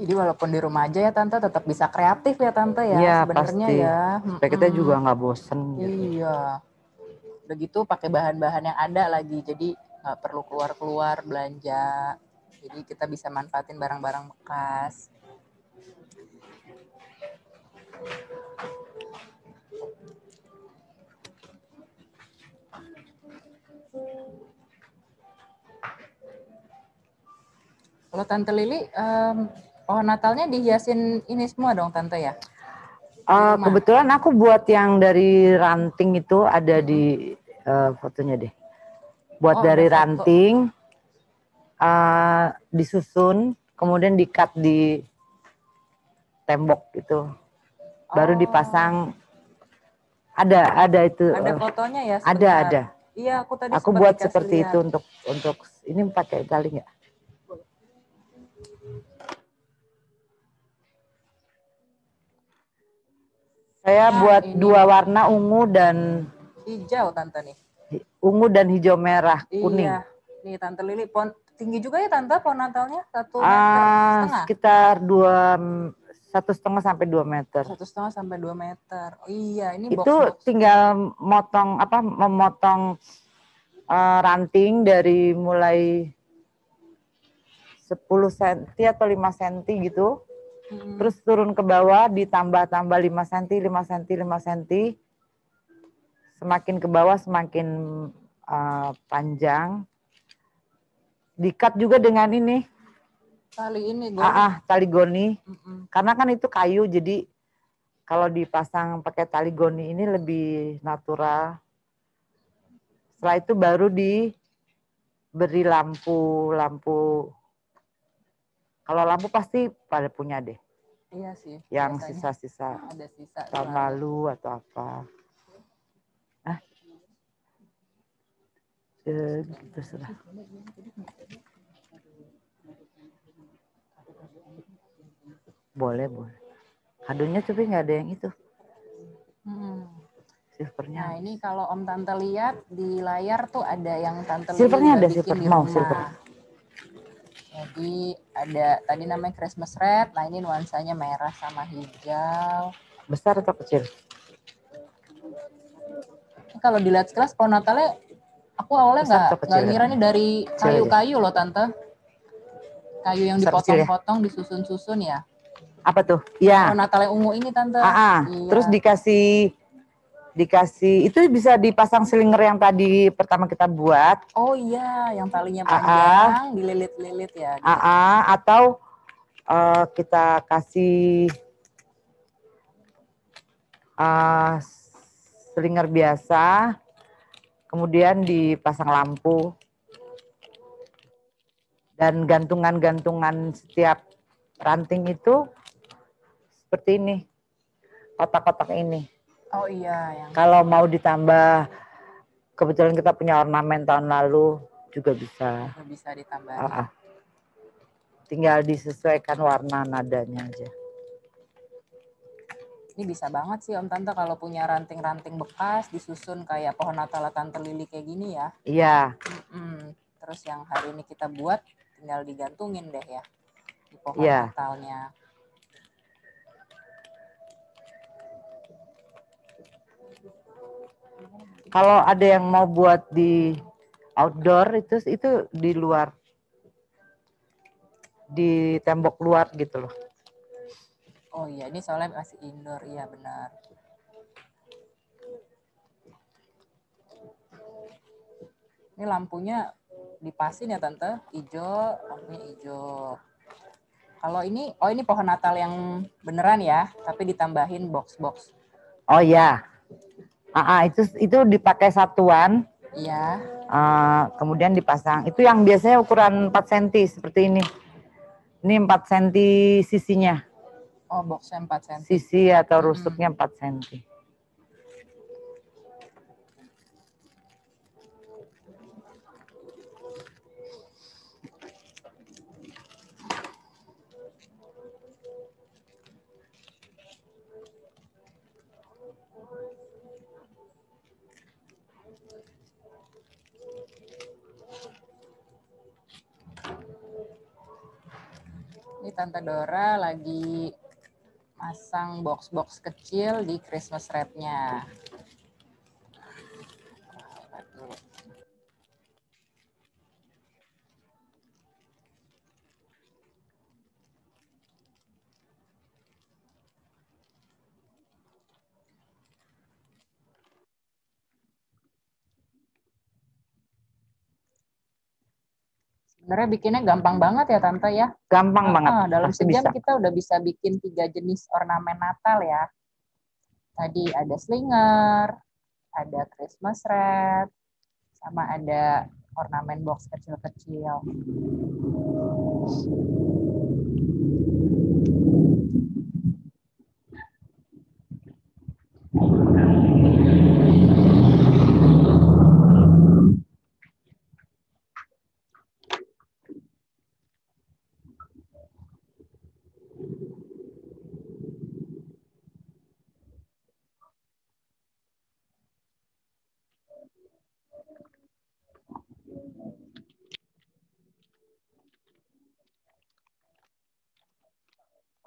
Jadi walaupun di rumah aja ya Tante tetap bisa kreatif ya Tante ya Iya sebenarnya pasti. ya. Supaya kita juga nggak bosen gitu. Iya. Begitu pakai bahan-bahan yang ada lagi, jadi nggak perlu keluar-keluar belanja. Jadi kita bisa manfaatin barang-barang bekas. Kalau Tante Lili, pohon Natalnya dihiasin ini semua dong Tante ya? Kebetulan aku buat yang dari ranting itu ada di fotonya deh. Buat dari ranting, disusun, kemudian di-cut di tembok gitu. Baru dipasang. Ada itu. Ada fotonya ya sebentar. Ada. Iya, aku tadi aku buat seperti lihat. Itu untuk ini pakai tali nggak? Saya buat dua warna ungu dan hijau Tante nih. Ungu dan hijau merah kuning. Iya. Nih Tante Lili, tinggi juga ya Tante pohon Natalnya 1,5 meter? Sekitar 1,5 sampai 2 meter. 1,5 sampai 2 meter. Oh iya, ini itu tinggal memotong ranting dari mulai 10 cm atau 5 cm gitu. Terus turun ke bawah ditambah 5 cm, 5 cm, 5 cm. Semakin ke bawah semakin panjang. Di-cut juga dengan ini. Tali ini goni. Tali goni. Karena kan itu kayu, jadi kalau dipasang pakai tali goni ini lebih natural. Setelah itu baru diberi lampu. Kalau lampu pasti pada punya deh. Iya sih. Yang sisa-sisa ada sisa tahun lalu atau apa. Gitu sudah. Boleh. Kadonya tapi nggak ada yang itu. Silvernya. Nah ini kalau Om Tante lihat di layar tuh ada yang Tante silvernya ada bikin di rumah. Silver. Jadi ada tadi namanya Christmas red, nah ini nuansanya merah sama hijau. Besar atau kecil? Ini kalau dilihat sekilas pohon Natalnya, aku awalnya nggak ngira nih dari kayu-kayu loh Tante. Kayu yang dipotong-potong, disusun-susun ya. Apa tuh? Ya. Pohon Natal yang ungu ini Tante. Iya. Terus dikasih itu bisa dipasang slinger yang tadi pertama kita buat. Oh iya, yang talinya panjang, dililit-lilit ya. Gitu. Atau kita kasih slinger biasa, kemudian dipasang lampu. Dan gantungan-gantungan setiap ranting itu seperti ini, kotak-kotak ini. Oh iya. Kalau mau ditambah, kebetulan kita punya ornamen tahun lalu juga bisa. Bisa ditambah. Tinggal disesuaikan warna nadanya aja. Ini bisa banget sih Om Tante kalau punya ranting-ranting bekas disusun kayak pohon Natal Tante Lili kayak gini ya. Iya. Terus yang hari ini kita buat tinggal digantungin deh ya di pohon Natalnya. Kalau ada yang mau buat di outdoor itu di luar, di tembok luar gitu loh. Oh iya, ini soalnya masih indoor, iya benar. Ini lampunya dipasin ya Tante, hijau, lampunya hijau. Kalau ini, oh ini pohon Natal yang beneran ya, tapi ditambahin box-box. Oh ya, itu dipakai satuan. Iya. Kemudian dipasang. Itu yang biasanya ukuran 4 cm seperti ini. Ini 4 cm sisinya. Oh, boxnya 4 cm. Sisi atau rusuknya 4 cm. Ini Tante Dora lagi masang box-box kecil di Christmas wrap-nya. Sebenarnya bikinnya gampang banget ya Tante ya. Gampang banget. Dalam Pasti sejam bisa. kita udah bisa bikin 3 jenis ornamen Natal ya. Tadi ada slinger, ada Christmas wrap, sama ada ornamen box kecil-kecil.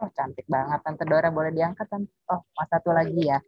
Oh, cantik banget. Tante Dora boleh diangkat, Tante. Oh, mas satu lagi ya.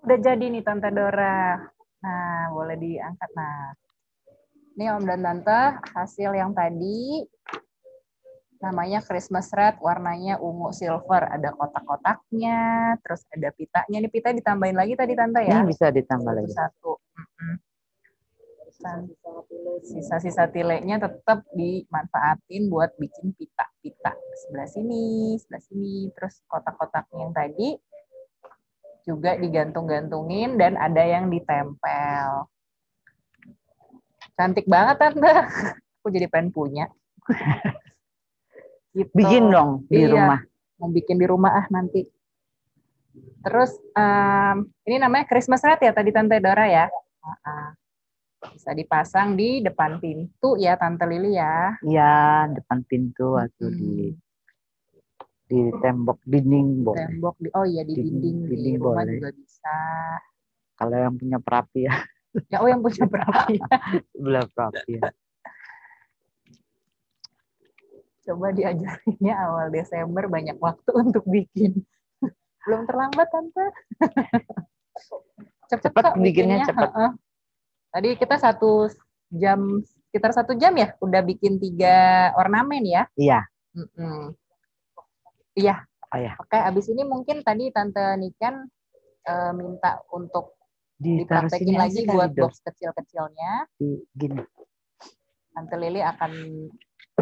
Udah jadi nih Tante Dora. Nah, boleh diangkat. Nah, ini Om dan Tante, hasil yang tadi namanya Christmas wrap, warnanya ungu silver. Ada kotak-kotaknya, terus ada pitanya. Ini pita ditambahin lagi tadi Tante ya? Ini bisa ditambah lagi. Satu. Sisa-sisa tilenya tetap dimanfaatin buat bikin pita-pita. Sebelah sini, terus kotak-kotaknya yang tadi juga digantung-gantungin dan ada yang ditempel. Cantik banget Tante. Aku jadi pengen punya. Gitu. Bikin dong di rumah. Mau bikin di rumah nanti. Terus ini namanya Christmas wrap ya tadi Tante Dora ya. Bisa dipasang di depan pintu ya Tante Lili ya. Iya, depan pintu atau di tembok dinding boleh. Tembok di dinding di rumah boleh. Juga bisa. Kalau yang punya perapi ya. Ya yang punya perapi. Sebelah perapi ya. Coba diajarinnya awal Desember, banyak waktu untuk bikin. Belum terlambat Tante. Cepat bikinnya cepat. Tadi kita 1 jam, sekitar 1 jam ya, udah bikin 3 ornamen ya. Iya. Iya. Oh ya. Oke, abis ini mungkin tadi Tante Niken minta untuk Ditaruh dipraktekin sini lagi aja buat kali, Dor. box kecil-kecilnya. Gini. Tante Lili akan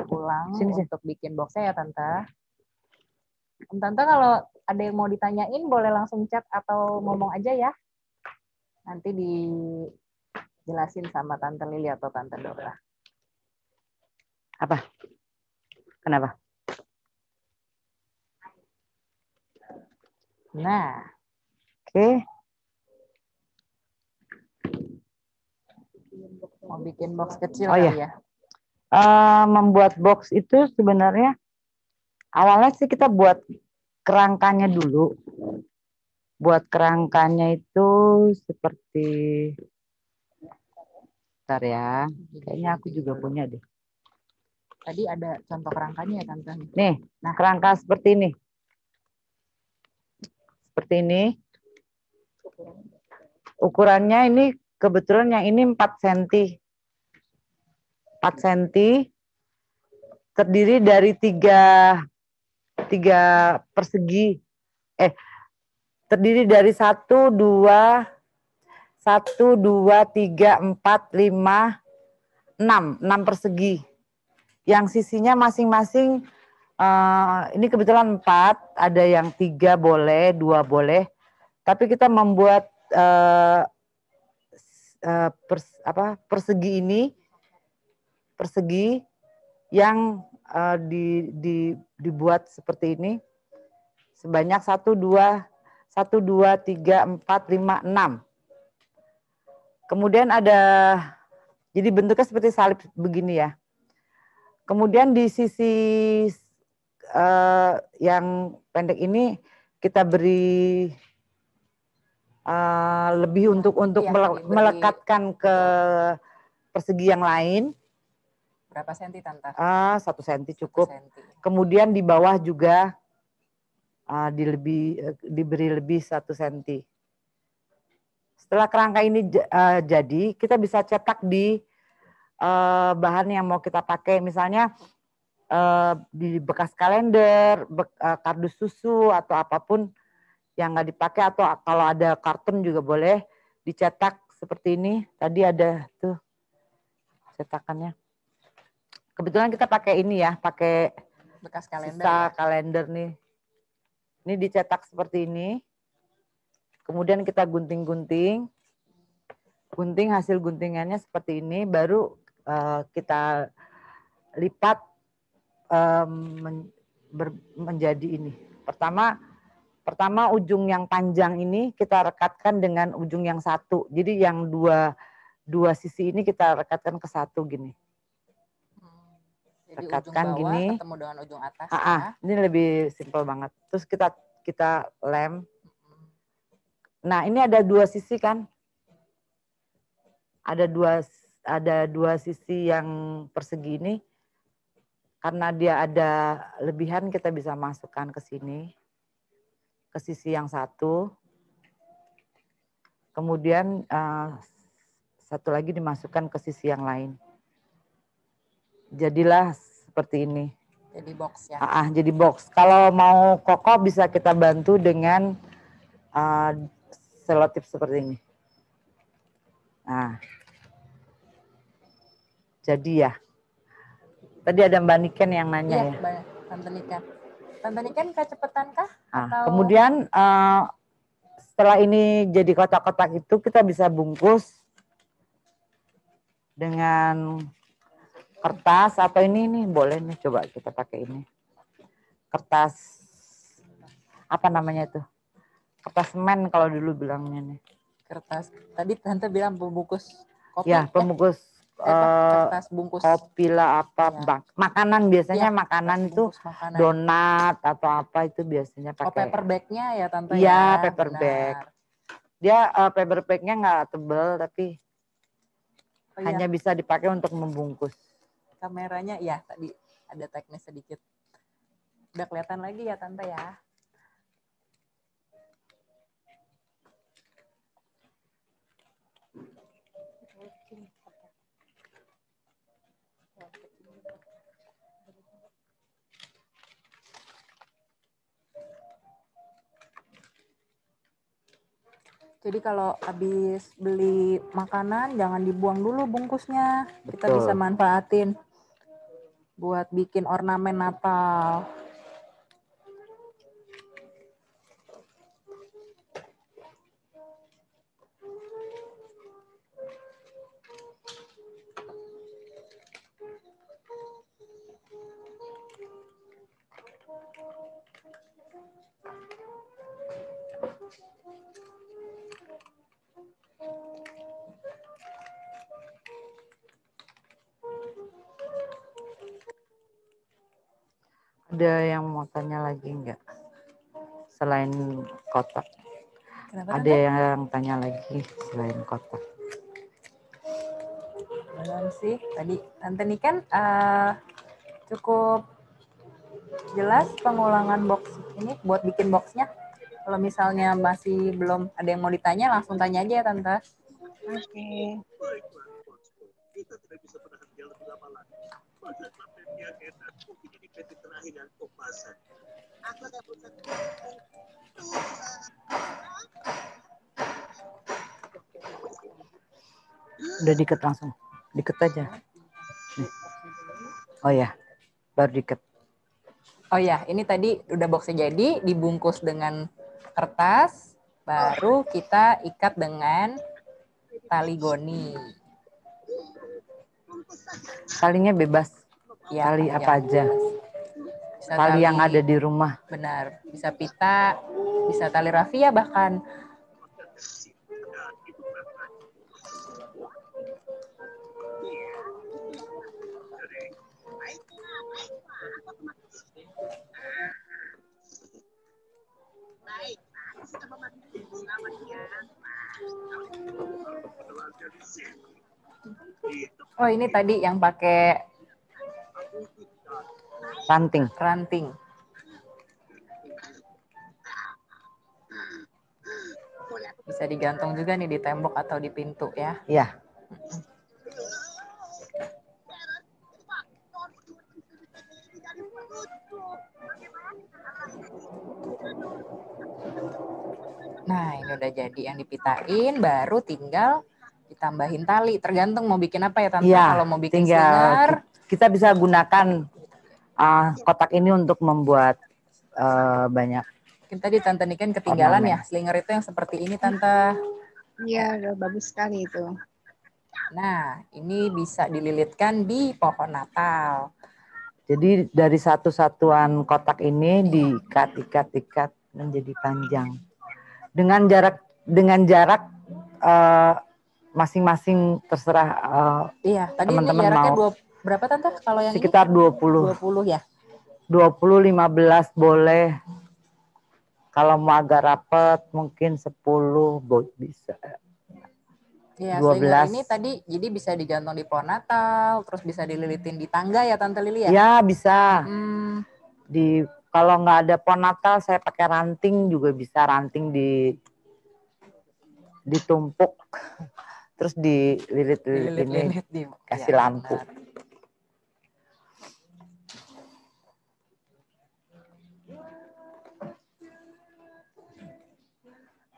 pulang Sini. untuk bikin boxnya ya Tante. Tante kalau ada yang mau ditanyain boleh langsung chat atau ngomong aja ya. Nanti dijelasin sama Tante Lili atau Tante Dora. Apa? Kenapa? Nah. Oke. Mau bikin box kecil Oh kali ya. ya. Membuat box itu sebenarnya awalnya sih kita buat kerangkanya dulu. Buat kerangkanya itu seperti, bentar ya, kayaknya aku juga punya deh. Tadi ada contoh kerangkanya ya Tante. Nih, nah kerangka seperti ini. Seperti ini. Ukurannya ini kebetulan yang ini 4 cm. 4 cm. Terdiri dari tiga persegi. Terdiri dari 1, 2, 3, 4, 5, 6 persegi. Yang sisinya masing-masing ini kebetulan 4, ada yang 3 boleh, 2 boleh. Tapi kita membuat persegi ini, persegi yang dibuat seperti ini sebanyak 1, 2, 3, 4, 5, 6. Kemudian ada, jadi bentuknya seperti salib begini ya. Kemudian di sisi yang pendek ini kita beri lebih untuk melekatkan ke persegi yang lain. Berapa senti Tante? 1 cm cukup. 1 senti. Kemudian di bawah juga diberi lebih 1 cm. Setelah kerangka ini jadi, kita bisa cetak di bahan yang mau kita pakai. Misalnya di bekas kalender, kardus susu atau apapun yang nggak dipakai, atau kalau ada kartun juga boleh dicetak seperti ini. Tadi ada tuh cetakannya. Kebetulan kita pakai ini ya, pakai bekas kalender sisa ya. kalender nih. Ini dicetak seperti ini. Kemudian kita gunting-gunting. Gunting, hasil guntingannya seperti ini, baru kita lipat menjadi ini. Pertama ujung yang panjang ini kita rekatkan dengan ujung yang satu. Jadi yang dua sisi ini kita rekatkan ke satu gini. Jadi rekatkan ujung bawah gini. ketemu dengan ujung atas ya. Ini lebih simpel banget. Terus kita lem. Nah, ini ada 2 sisi kan? Ada dua sisi yang persegi ini. Karena dia ada lebihan, kita bisa masukkan ke sini. Ke sisi yang satu. Kemudian satu lagi dimasukkan ke sisi yang lain. Jadilah seperti ini. Jadi box ya. Jadi box. Kalau mau kokoh bisa kita bantu dengan selotip seperti ini. Nah, jadi ya. Tadi ada Mbak Niken yang nanya ya. Iya, Tante Niken. Tante Niken kecepatan kah? Atau... Kemudian setelah ini jadi kotak-kotak itu kita bisa bungkus dengan kertas atau ini nih boleh nih, coba kita pakai ini. Kertas apa namanya itu? Kertas semen kalau dulu bilangnya nih. Kertas. Tadi Tante bilang pembungkus kopi. Ya, pembungkus kertas bungkus kopi lah apa ya. Makanan biasanya makanan itu makanan. Donat atau apa itu biasanya pakai. Paper bagnya ya Tante ya. Iya, paper bag. Dia paper bagnya nggak tebel tapi hanya bisa dipakai untuk membungkus. Kameranya ya tadi ada teknis sedikit. Udah kelihatan lagi ya Tante ya. Jadi kalau habis beli makanan jangan dibuang dulu bungkusnya. Kita Betul. bisa manfaatin buat bikin ornamen Natal. Ada yang mau tanya lagi enggak? Selain kotak. Kenapa, Ada Tante? yang tanya lagi selain kotak. Belum sih. Tadi Tante nih kan cukup jelas pengulangan box ini buat bikin boxnya. Kalau misalnya masih belum ada yang mau ditanya, langsung tanya aja ya Tante. Oke. Kita tidak bisa menahan dia lebih lama lagi. Masa sampai dia enak, mungkin ini kredit terakhir yang kau pasang. Aku akan berusaha. Udah diket langsung. Diket aja. Nih. Oh ya, baru diket. Oh ya, ini tadi udah boxnya jadi, dibungkus dengan kertas, baru kita ikat dengan tali goni. Talinya bebas. Ya, Tali talinya apa aja. bisa Tali yang ada di rumah. Benar, bisa pita, bisa tali rafia bahkan. Oh, ini tadi yang pakai Ranting. ranting. Bisa digantung juga nih di tembok atau di pintu ya. Ya. Nah, ini udah jadi yang dipitain, baru tinggal ditambahin tali. Tergantung mau bikin apa ya Tante. Iya, Kalau mau bikin tinggal slinger, kita bisa gunakan kotak ini untuk membuat banyak. mungkin tadi Tante Niken ketinggalan ornamen. ya. Slinger itu yang seperti ini Tante. Iya, udah bagus sekali itu. Nah, ini bisa dililitkan di pohon Natal. Jadi dari satu-satuan kotak ini diikat menjadi panjang. Dengan jarak masing-masing terserah Iya, tadi ini teman-teman jaraknya mau. Berapa Tante kalau yang Sekitar ini? 20. 20 ya? 20, 15 boleh. Kalau mau agak rapet mungkin 10 bisa. Iya, 12. slinger ini tadi jadi bisa digantung di pohon Natal, terus bisa dililitin di tangga ya Tante Lili ya? Ya, bisa. Hmm, Kalau nggak ada pohon Natal saya pakai ranting juga bisa, ranting ditumpuk terus dililit-lilit ini kasih ya, lampu. Benar.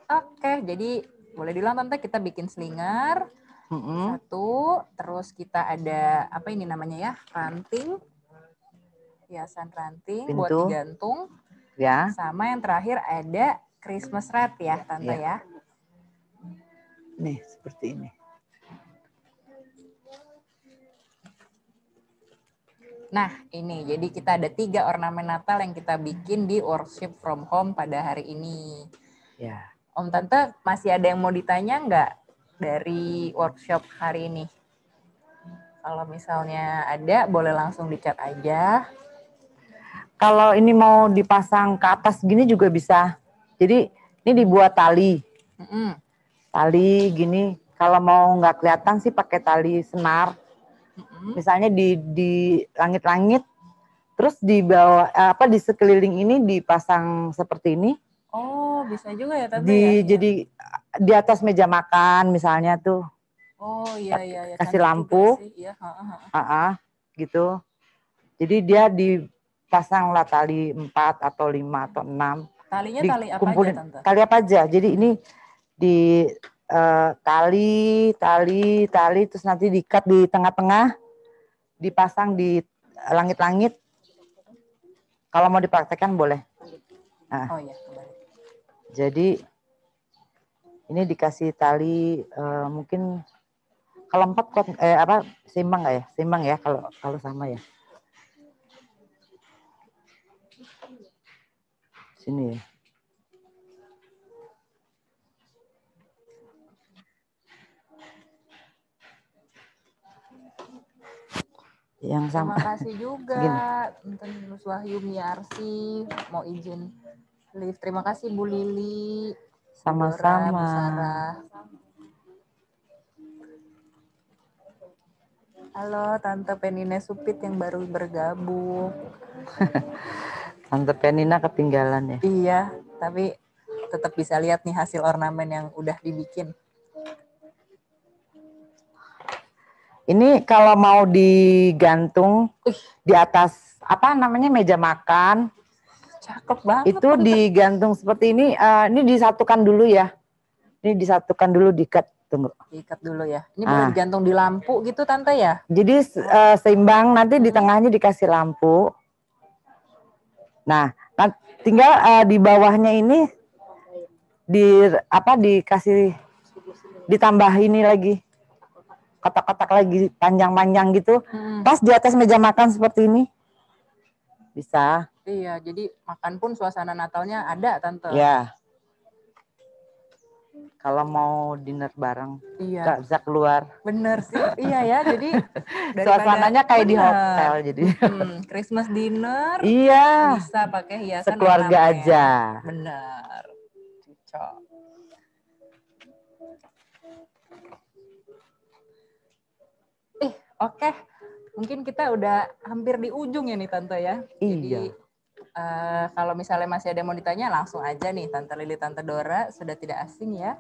Oke, jadi boleh bilang Tante kita bikin slinger. Satu, terus kita ada apa ini namanya ya? Ranting. Hiasan ranting buat digantung. Ya. Sama yang terakhir ada Christmas wreath ya, Tante ya. Nih, seperti ini. Nah, ini jadi kita ada 3 ornamen Natal yang kita bikin di workshop from home pada hari ini. Ya. Om Tante, masih ada yang mau ditanya nggak dari workshop hari ini? Kalau misalnya ada, boleh langsung di-chat aja. Kalau ini mau dipasang ke atas gini juga bisa. Jadi ini dibuat tali. Tali gini. Kalau mau nggak kelihatan sih pakai tali senar. Misalnya di langit-langit. Terus di bawah di sekeliling ini dipasang seperti ini. Oh, bisa juga ya Tante ya. Jadi di atas meja makan misalnya tuh. Oh iya. Kasih lampu. Iya. gitu. Jadi dia dipasang lah tali 4 atau 5 atau 6. Talinya tali apa aja, Tante? Tali apa aja. Jadi ini di tali terus nanti diikat di tengah-tengah, dipasang di langit-langit. Kalau mau dipraktekkan boleh. Nah, Oh iya, kembali. jadi ini dikasih tali mungkin kalau 4 kuat seimbang nggak ya? Seimbang ya kalau sama ya. Sini ya. Yang sama. Terima kasih juga Tenten Wahyu Miarsi mau izin live. Terima kasih Bu Lili, Bu Dora, Sama-sama. Bu Sarah. Halo Tante Penina Supit yang baru bergabung. Tante Penina ketinggalan ya. Iya, tapi tetap bisa lihat nih hasil ornamen yang udah dibikin. Ini kalau mau digantung di atas apa namanya meja makan, Cakep banget. itu digantung seperti ini. Ini disatukan dulu ya. Ini disatukan dulu, diikat. Tunggu. Diikat dulu ya. Ini boleh digantung di lampu gitu Tante ya? Jadi seimbang, nanti di tengahnya dikasih lampu. Nah, tinggal di bawahnya ini dikasih ditambah ini lagi. Kotak-kotak lagi panjang-panjang gitu. Pas di atas meja makan seperti ini. Bisa. Iya, jadi makan pun suasana Natalnya ada Tante. Ya. Kalau mau dinner bareng, nggak bisa keluar. Bener sih, iya ya. Jadi suasananya kayak di hotel jadi. Christmas dinner. Iya. Bisa pakai hiasan sekeluarga ornamen. aja. Bener. Cocok. Oke. Mungkin kita udah hampir di ujung ya nih Tante ya. Iya. Jadi kalau misalnya masih ada yang mau ditanya langsung aja nih Tante Lili, Tante Dora sudah tidak asing ya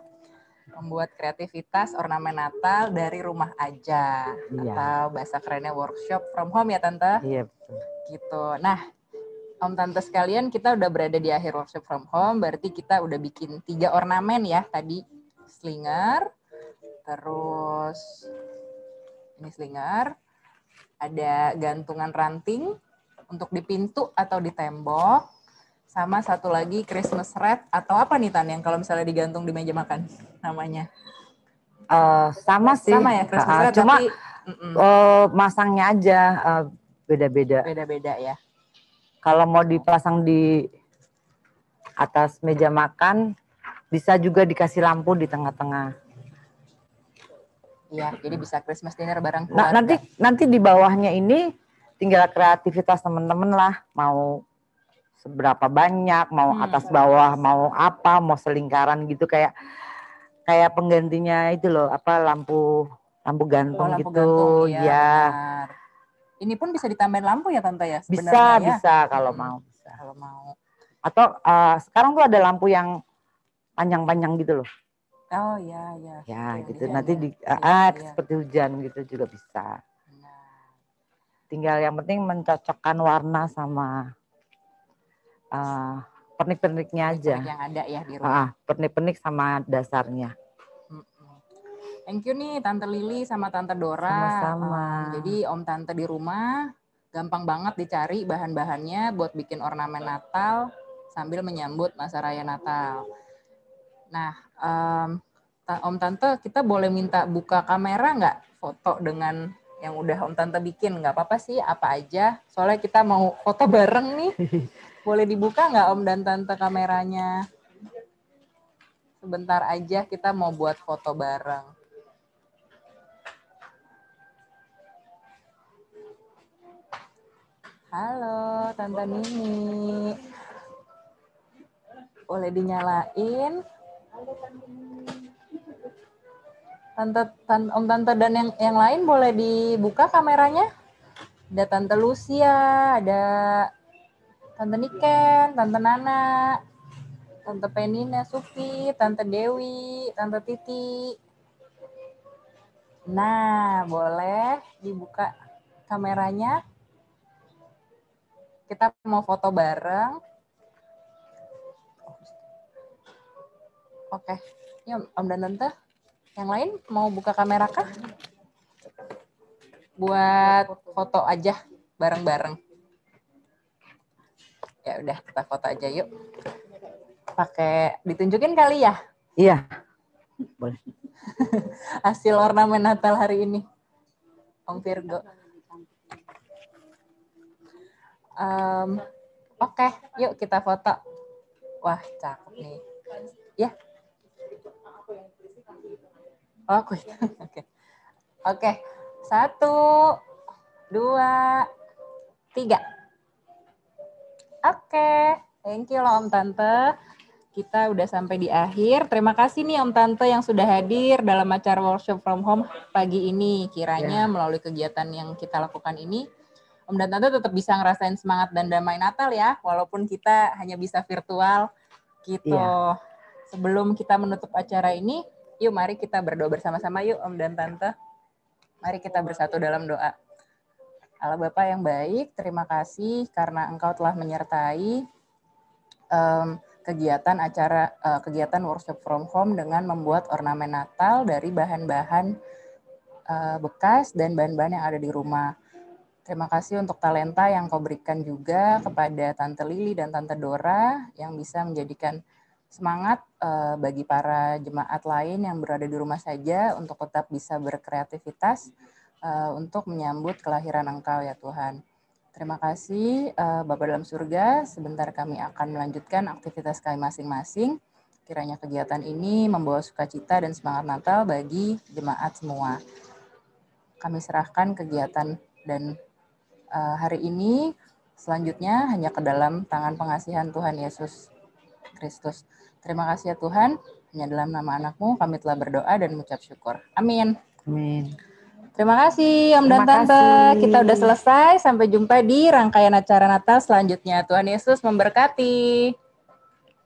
membuat kreativitas ornamen Natal dari rumah aja atau bahasa kerennya workshop from home ya Tante. Iya betul. Gitu. Nah, Om Tante sekalian kita udah berada di akhir workshop from home, berarti kita udah bikin 3 ornamen ya tadi, slinger, terus ini slinger, ada gantungan ranting untuk di pintu atau di tembok, sama satu lagi Christmas wreath atau apa nih Tan yang kalau misalnya digantung di meja makan namanya? Sama sih. Sama ya Christmas wreath, cuma tapi masangnya aja beda-beda. Beda-beda ya. Kalau mau dipasang di atas meja makan, bisa juga dikasih lampu di tengah-tengah. Iya, jadi bisa Christmas dinner bareng keluarga. Nah, nanti di bawahnya ini tinggal kreativitas teman-teman lah, mau seberapa banyak, mau atas bawah, mau apa, mau selingkaran gitu kayak penggantinya itu loh, apa lampu gantung lampu gitu. Gantung, iya, ya. Benar. Ini pun bisa ditambahin lampu ya Tante ya sebenarnya ya? Bisa kalau mau. Bisa. Kalau mau. Atau sekarang tuh ada lampu yang panjang-panjang gitu loh. Oh iya. Ya yang gitu, hujan, nanti ya. seperti hujan gitu juga bisa. Tinggal yang penting mencocokkan warna sama pernik-perniknya aja. Pernik yang ada ya di rumah. Pernik-pernik sama dasarnya. Thank you nih Tante Lili sama Tante Dora. Sama-sama. Jadi Om Tante di rumah gampang banget dicari bahan-bahannya buat bikin ornamen Natal sambil menyambut masa raya Natal. Nah, Om Tante kita boleh minta buka kamera nggak foto dengan yang udah Om Tante bikin? Nggak apa-apa sih, apa aja. Soalnya kita mau foto bareng nih. Boleh dibuka nggak Om dan Tante kameranya? Sebentar aja kita mau buat foto bareng. Halo Tante Nini. Boleh dinyalain? Om Tante dan yang lain boleh dibuka kameranya? Ada Tante Lucia, ada Tante Niken, Tante Nana, Tante Penina Sufi, Tante Dewi, Tante Titi. Nah, boleh dibuka kameranya. Kita mau foto bareng. Oke, yuk Om dan Tante. Yang lain mau buka kamera kah? Buat foto aja bareng-bareng. Ya udah, kita foto aja yuk. Pakai ditunjukin kali ya? Iya. Boleh. Hasil ornamen Natal hari ini. Om Virgo. Oke, yuk kita foto. Wah, cakep nih. Ya. Oh, aku. Oke. Oke. 1, 2, 3. Oke. Thank you loh Om Tante. Kita udah sampai di akhir. Terima kasih nih Om Tante yang sudah hadir dalam acara workshop from home pagi ini. Kiranya melalui kegiatan yang kita lakukan ini, Om dan Tante tetap bisa ngerasain semangat dan damai Natal ya, walaupun kita hanya bisa virtual gitu. Iya. Sebelum kita menutup acara ini, yuk mari kita berdoa bersama-sama yuk Om dan Tante. Mari kita bersatu dalam doa. Allah Bapa yang baik, terima kasih karena Engkau telah menyertai kegiatan workshop from home dengan membuat ornamen Natal dari bahan-bahan bekas dan bahan-bahan yang ada di rumah. Terima kasih untuk talenta yang Kau berikan juga kepada Tante Lili dan Tante Dora yang bisa menjadikan semangat bagi para jemaat lain yang berada di rumah saja untuk tetap bisa berkreativitas untuk menyambut kelahiran Engkau ya Tuhan. Terima kasih Bapa dalam surga, sebentar kami akan melanjutkan aktivitas kami masing-masing. Kiranya kegiatan ini membawa sukacita dan semangat Natal bagi jemaat semua. Kami serahkan kegiatan dan hari ini selanjutnya hanya ke dalam tangan pengasihan Tuhan Yesus Kristus. Terima kasih ya Tuhan, hanya dalam nama anak-Mu kami telah berdoa dan mengucap syukur. Amin. Amin. Terima kasih Om dan Terima Tante. kasih. Kita udah selesai. Sampai jumpa di rangkaian acara Natal selanjutnya. Tuhan Yesus memberkati.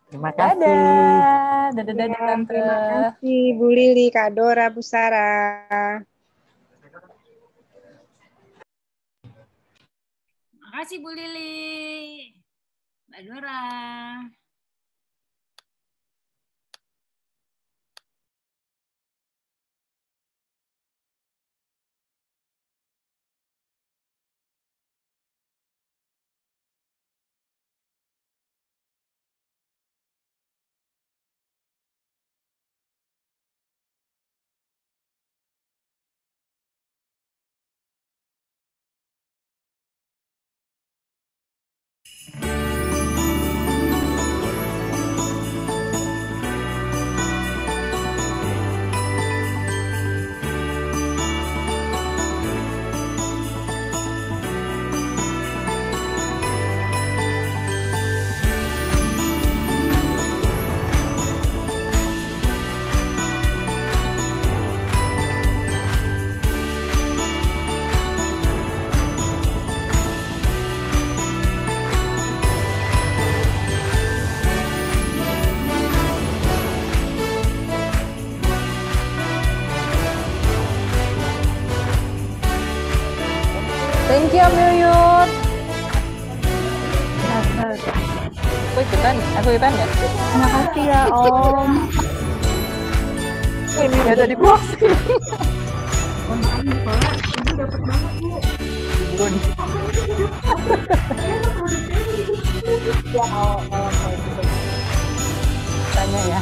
Terima kasih. Dadah. Dadah Ya, Tante. terima kasih Bu Lili, Kak Dora, Bu Sarah. Makasih Bu Lili, Mbak Dora. Thank you Om Yuyut. Aku ikutan ya? Terima kasih ya Om. Ini udah jadi box. Tanya ya.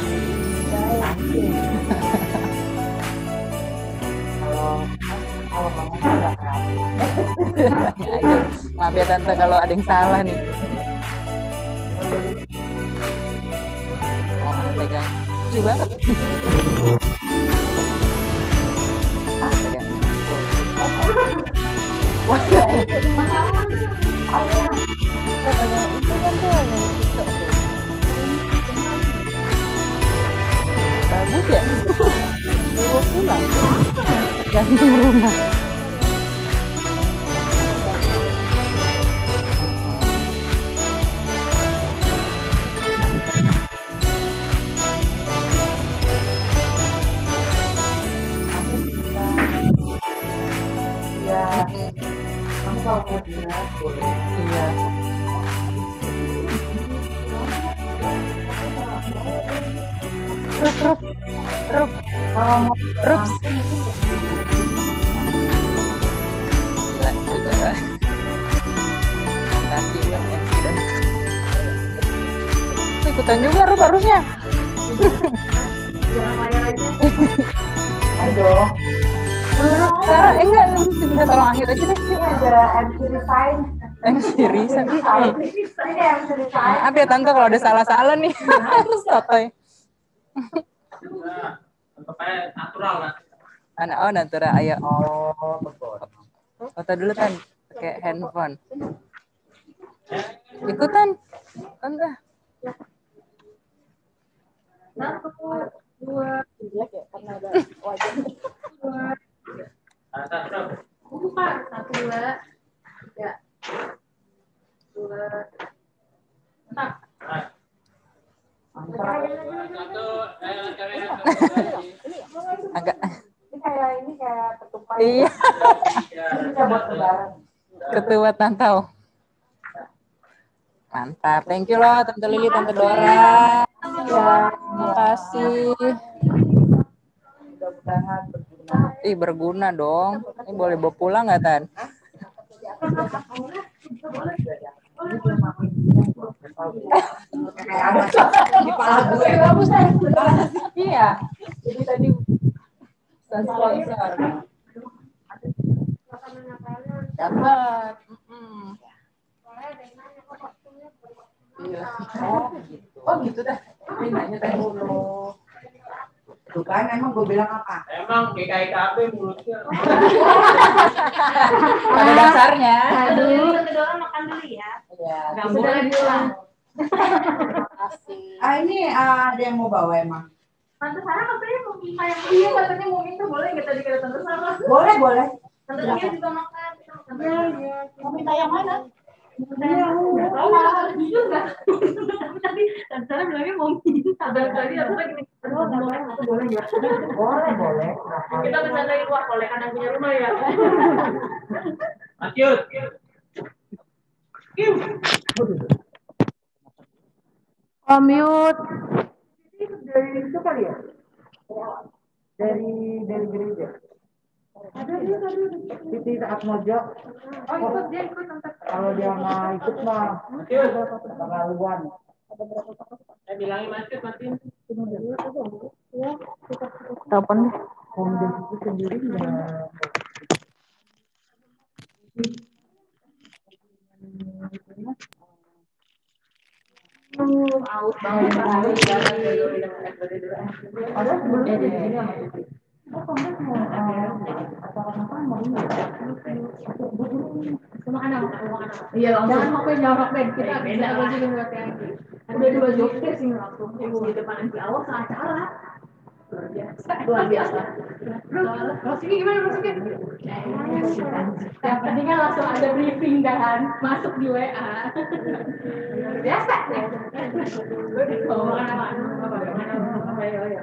Ayo, maaf ya Tante kalau ada yang salah nih. Oh, pegang. Lucu banget. Pegang. Wah, katanya itu kan tuh yang TikTok tuh. Bagus ya? Bawa pulang. Gantung rumah. Ya. Kamu kalau mau dinner boleh. Iya. Rup. Kalau mau Rups. Gila, juga. Nanti kan MC dah. Ikutan juga Rup harusnya. ayo. Sarah, enggak, bisa tolong akhir aja deh. Ini ada MC Resign. MC Risa. Ini MC Resign. Maaf ya Tante kalau ada salah-salah nih. Terus sotoy. Natural kan. Oh, natural. Ayo. Oh, betul. Foto dulu Tan. Pakai handphone. Ikutan. Tante. Agak. Ini kayak ketupat. Iya. Ini bisa buat lebaran. Ketua Tantau. Mantap. Thank you loh Tante Lili, Tante Dora. Terima kasih. Mudah-mudahan berguna. Ih, berguna dong. Ini boleh bawa pulang nggak, Tan? Di kepala gue. Iya. Jadi tadi sponsor. Dapat. Iya. Oh gitu dah. Ini nanya dulu. Tuh kan, emang gue bilang apa? Emang GKIKB mulutnya. Pada dasarnya. Aduh, Tante Dora makan dulu ya. Iya. Gak boleh pulang. Ini ada yang mau bawa emang? Tante Sarah katanya mau minta yang iya katanya mau minta boleh nggak tadi kata Tante Sarah? Boleh, boleh. Tante Sarah juga makan. Iya. Mau minta yang mana? Nggak tahu malah jujur nggak. Tapi Tante Sarah bilangnya mau minta. Dan tadi aku lagi boleh nggak? Boleh, boleh. Kita bercanda di luar boleh karena punya rumah ya. Lanjut. Mute. Dari itu kali ya? Dari gereja. Ada. Titi Atmojo. Oh ikut dia ikut Tante. Kalau dia nggak ikut mah, keterlaluan. Saya bilangin macet Martin. Telepon deh. Om Deddy sendiri nggak. Aus banget. Ada sebelumnya di sini sama Titi. Sama anak. Iya langsung. Jangan hokben kita beda lagi buat yang udah dua job sih langsung di depan MC awal ke acara. Luar biasa. Maksudnya gimana maksudnya? Yang penting kan langsung ada briefing dan masuk di WA. Biasa ya. Mau makan apa? Ayo.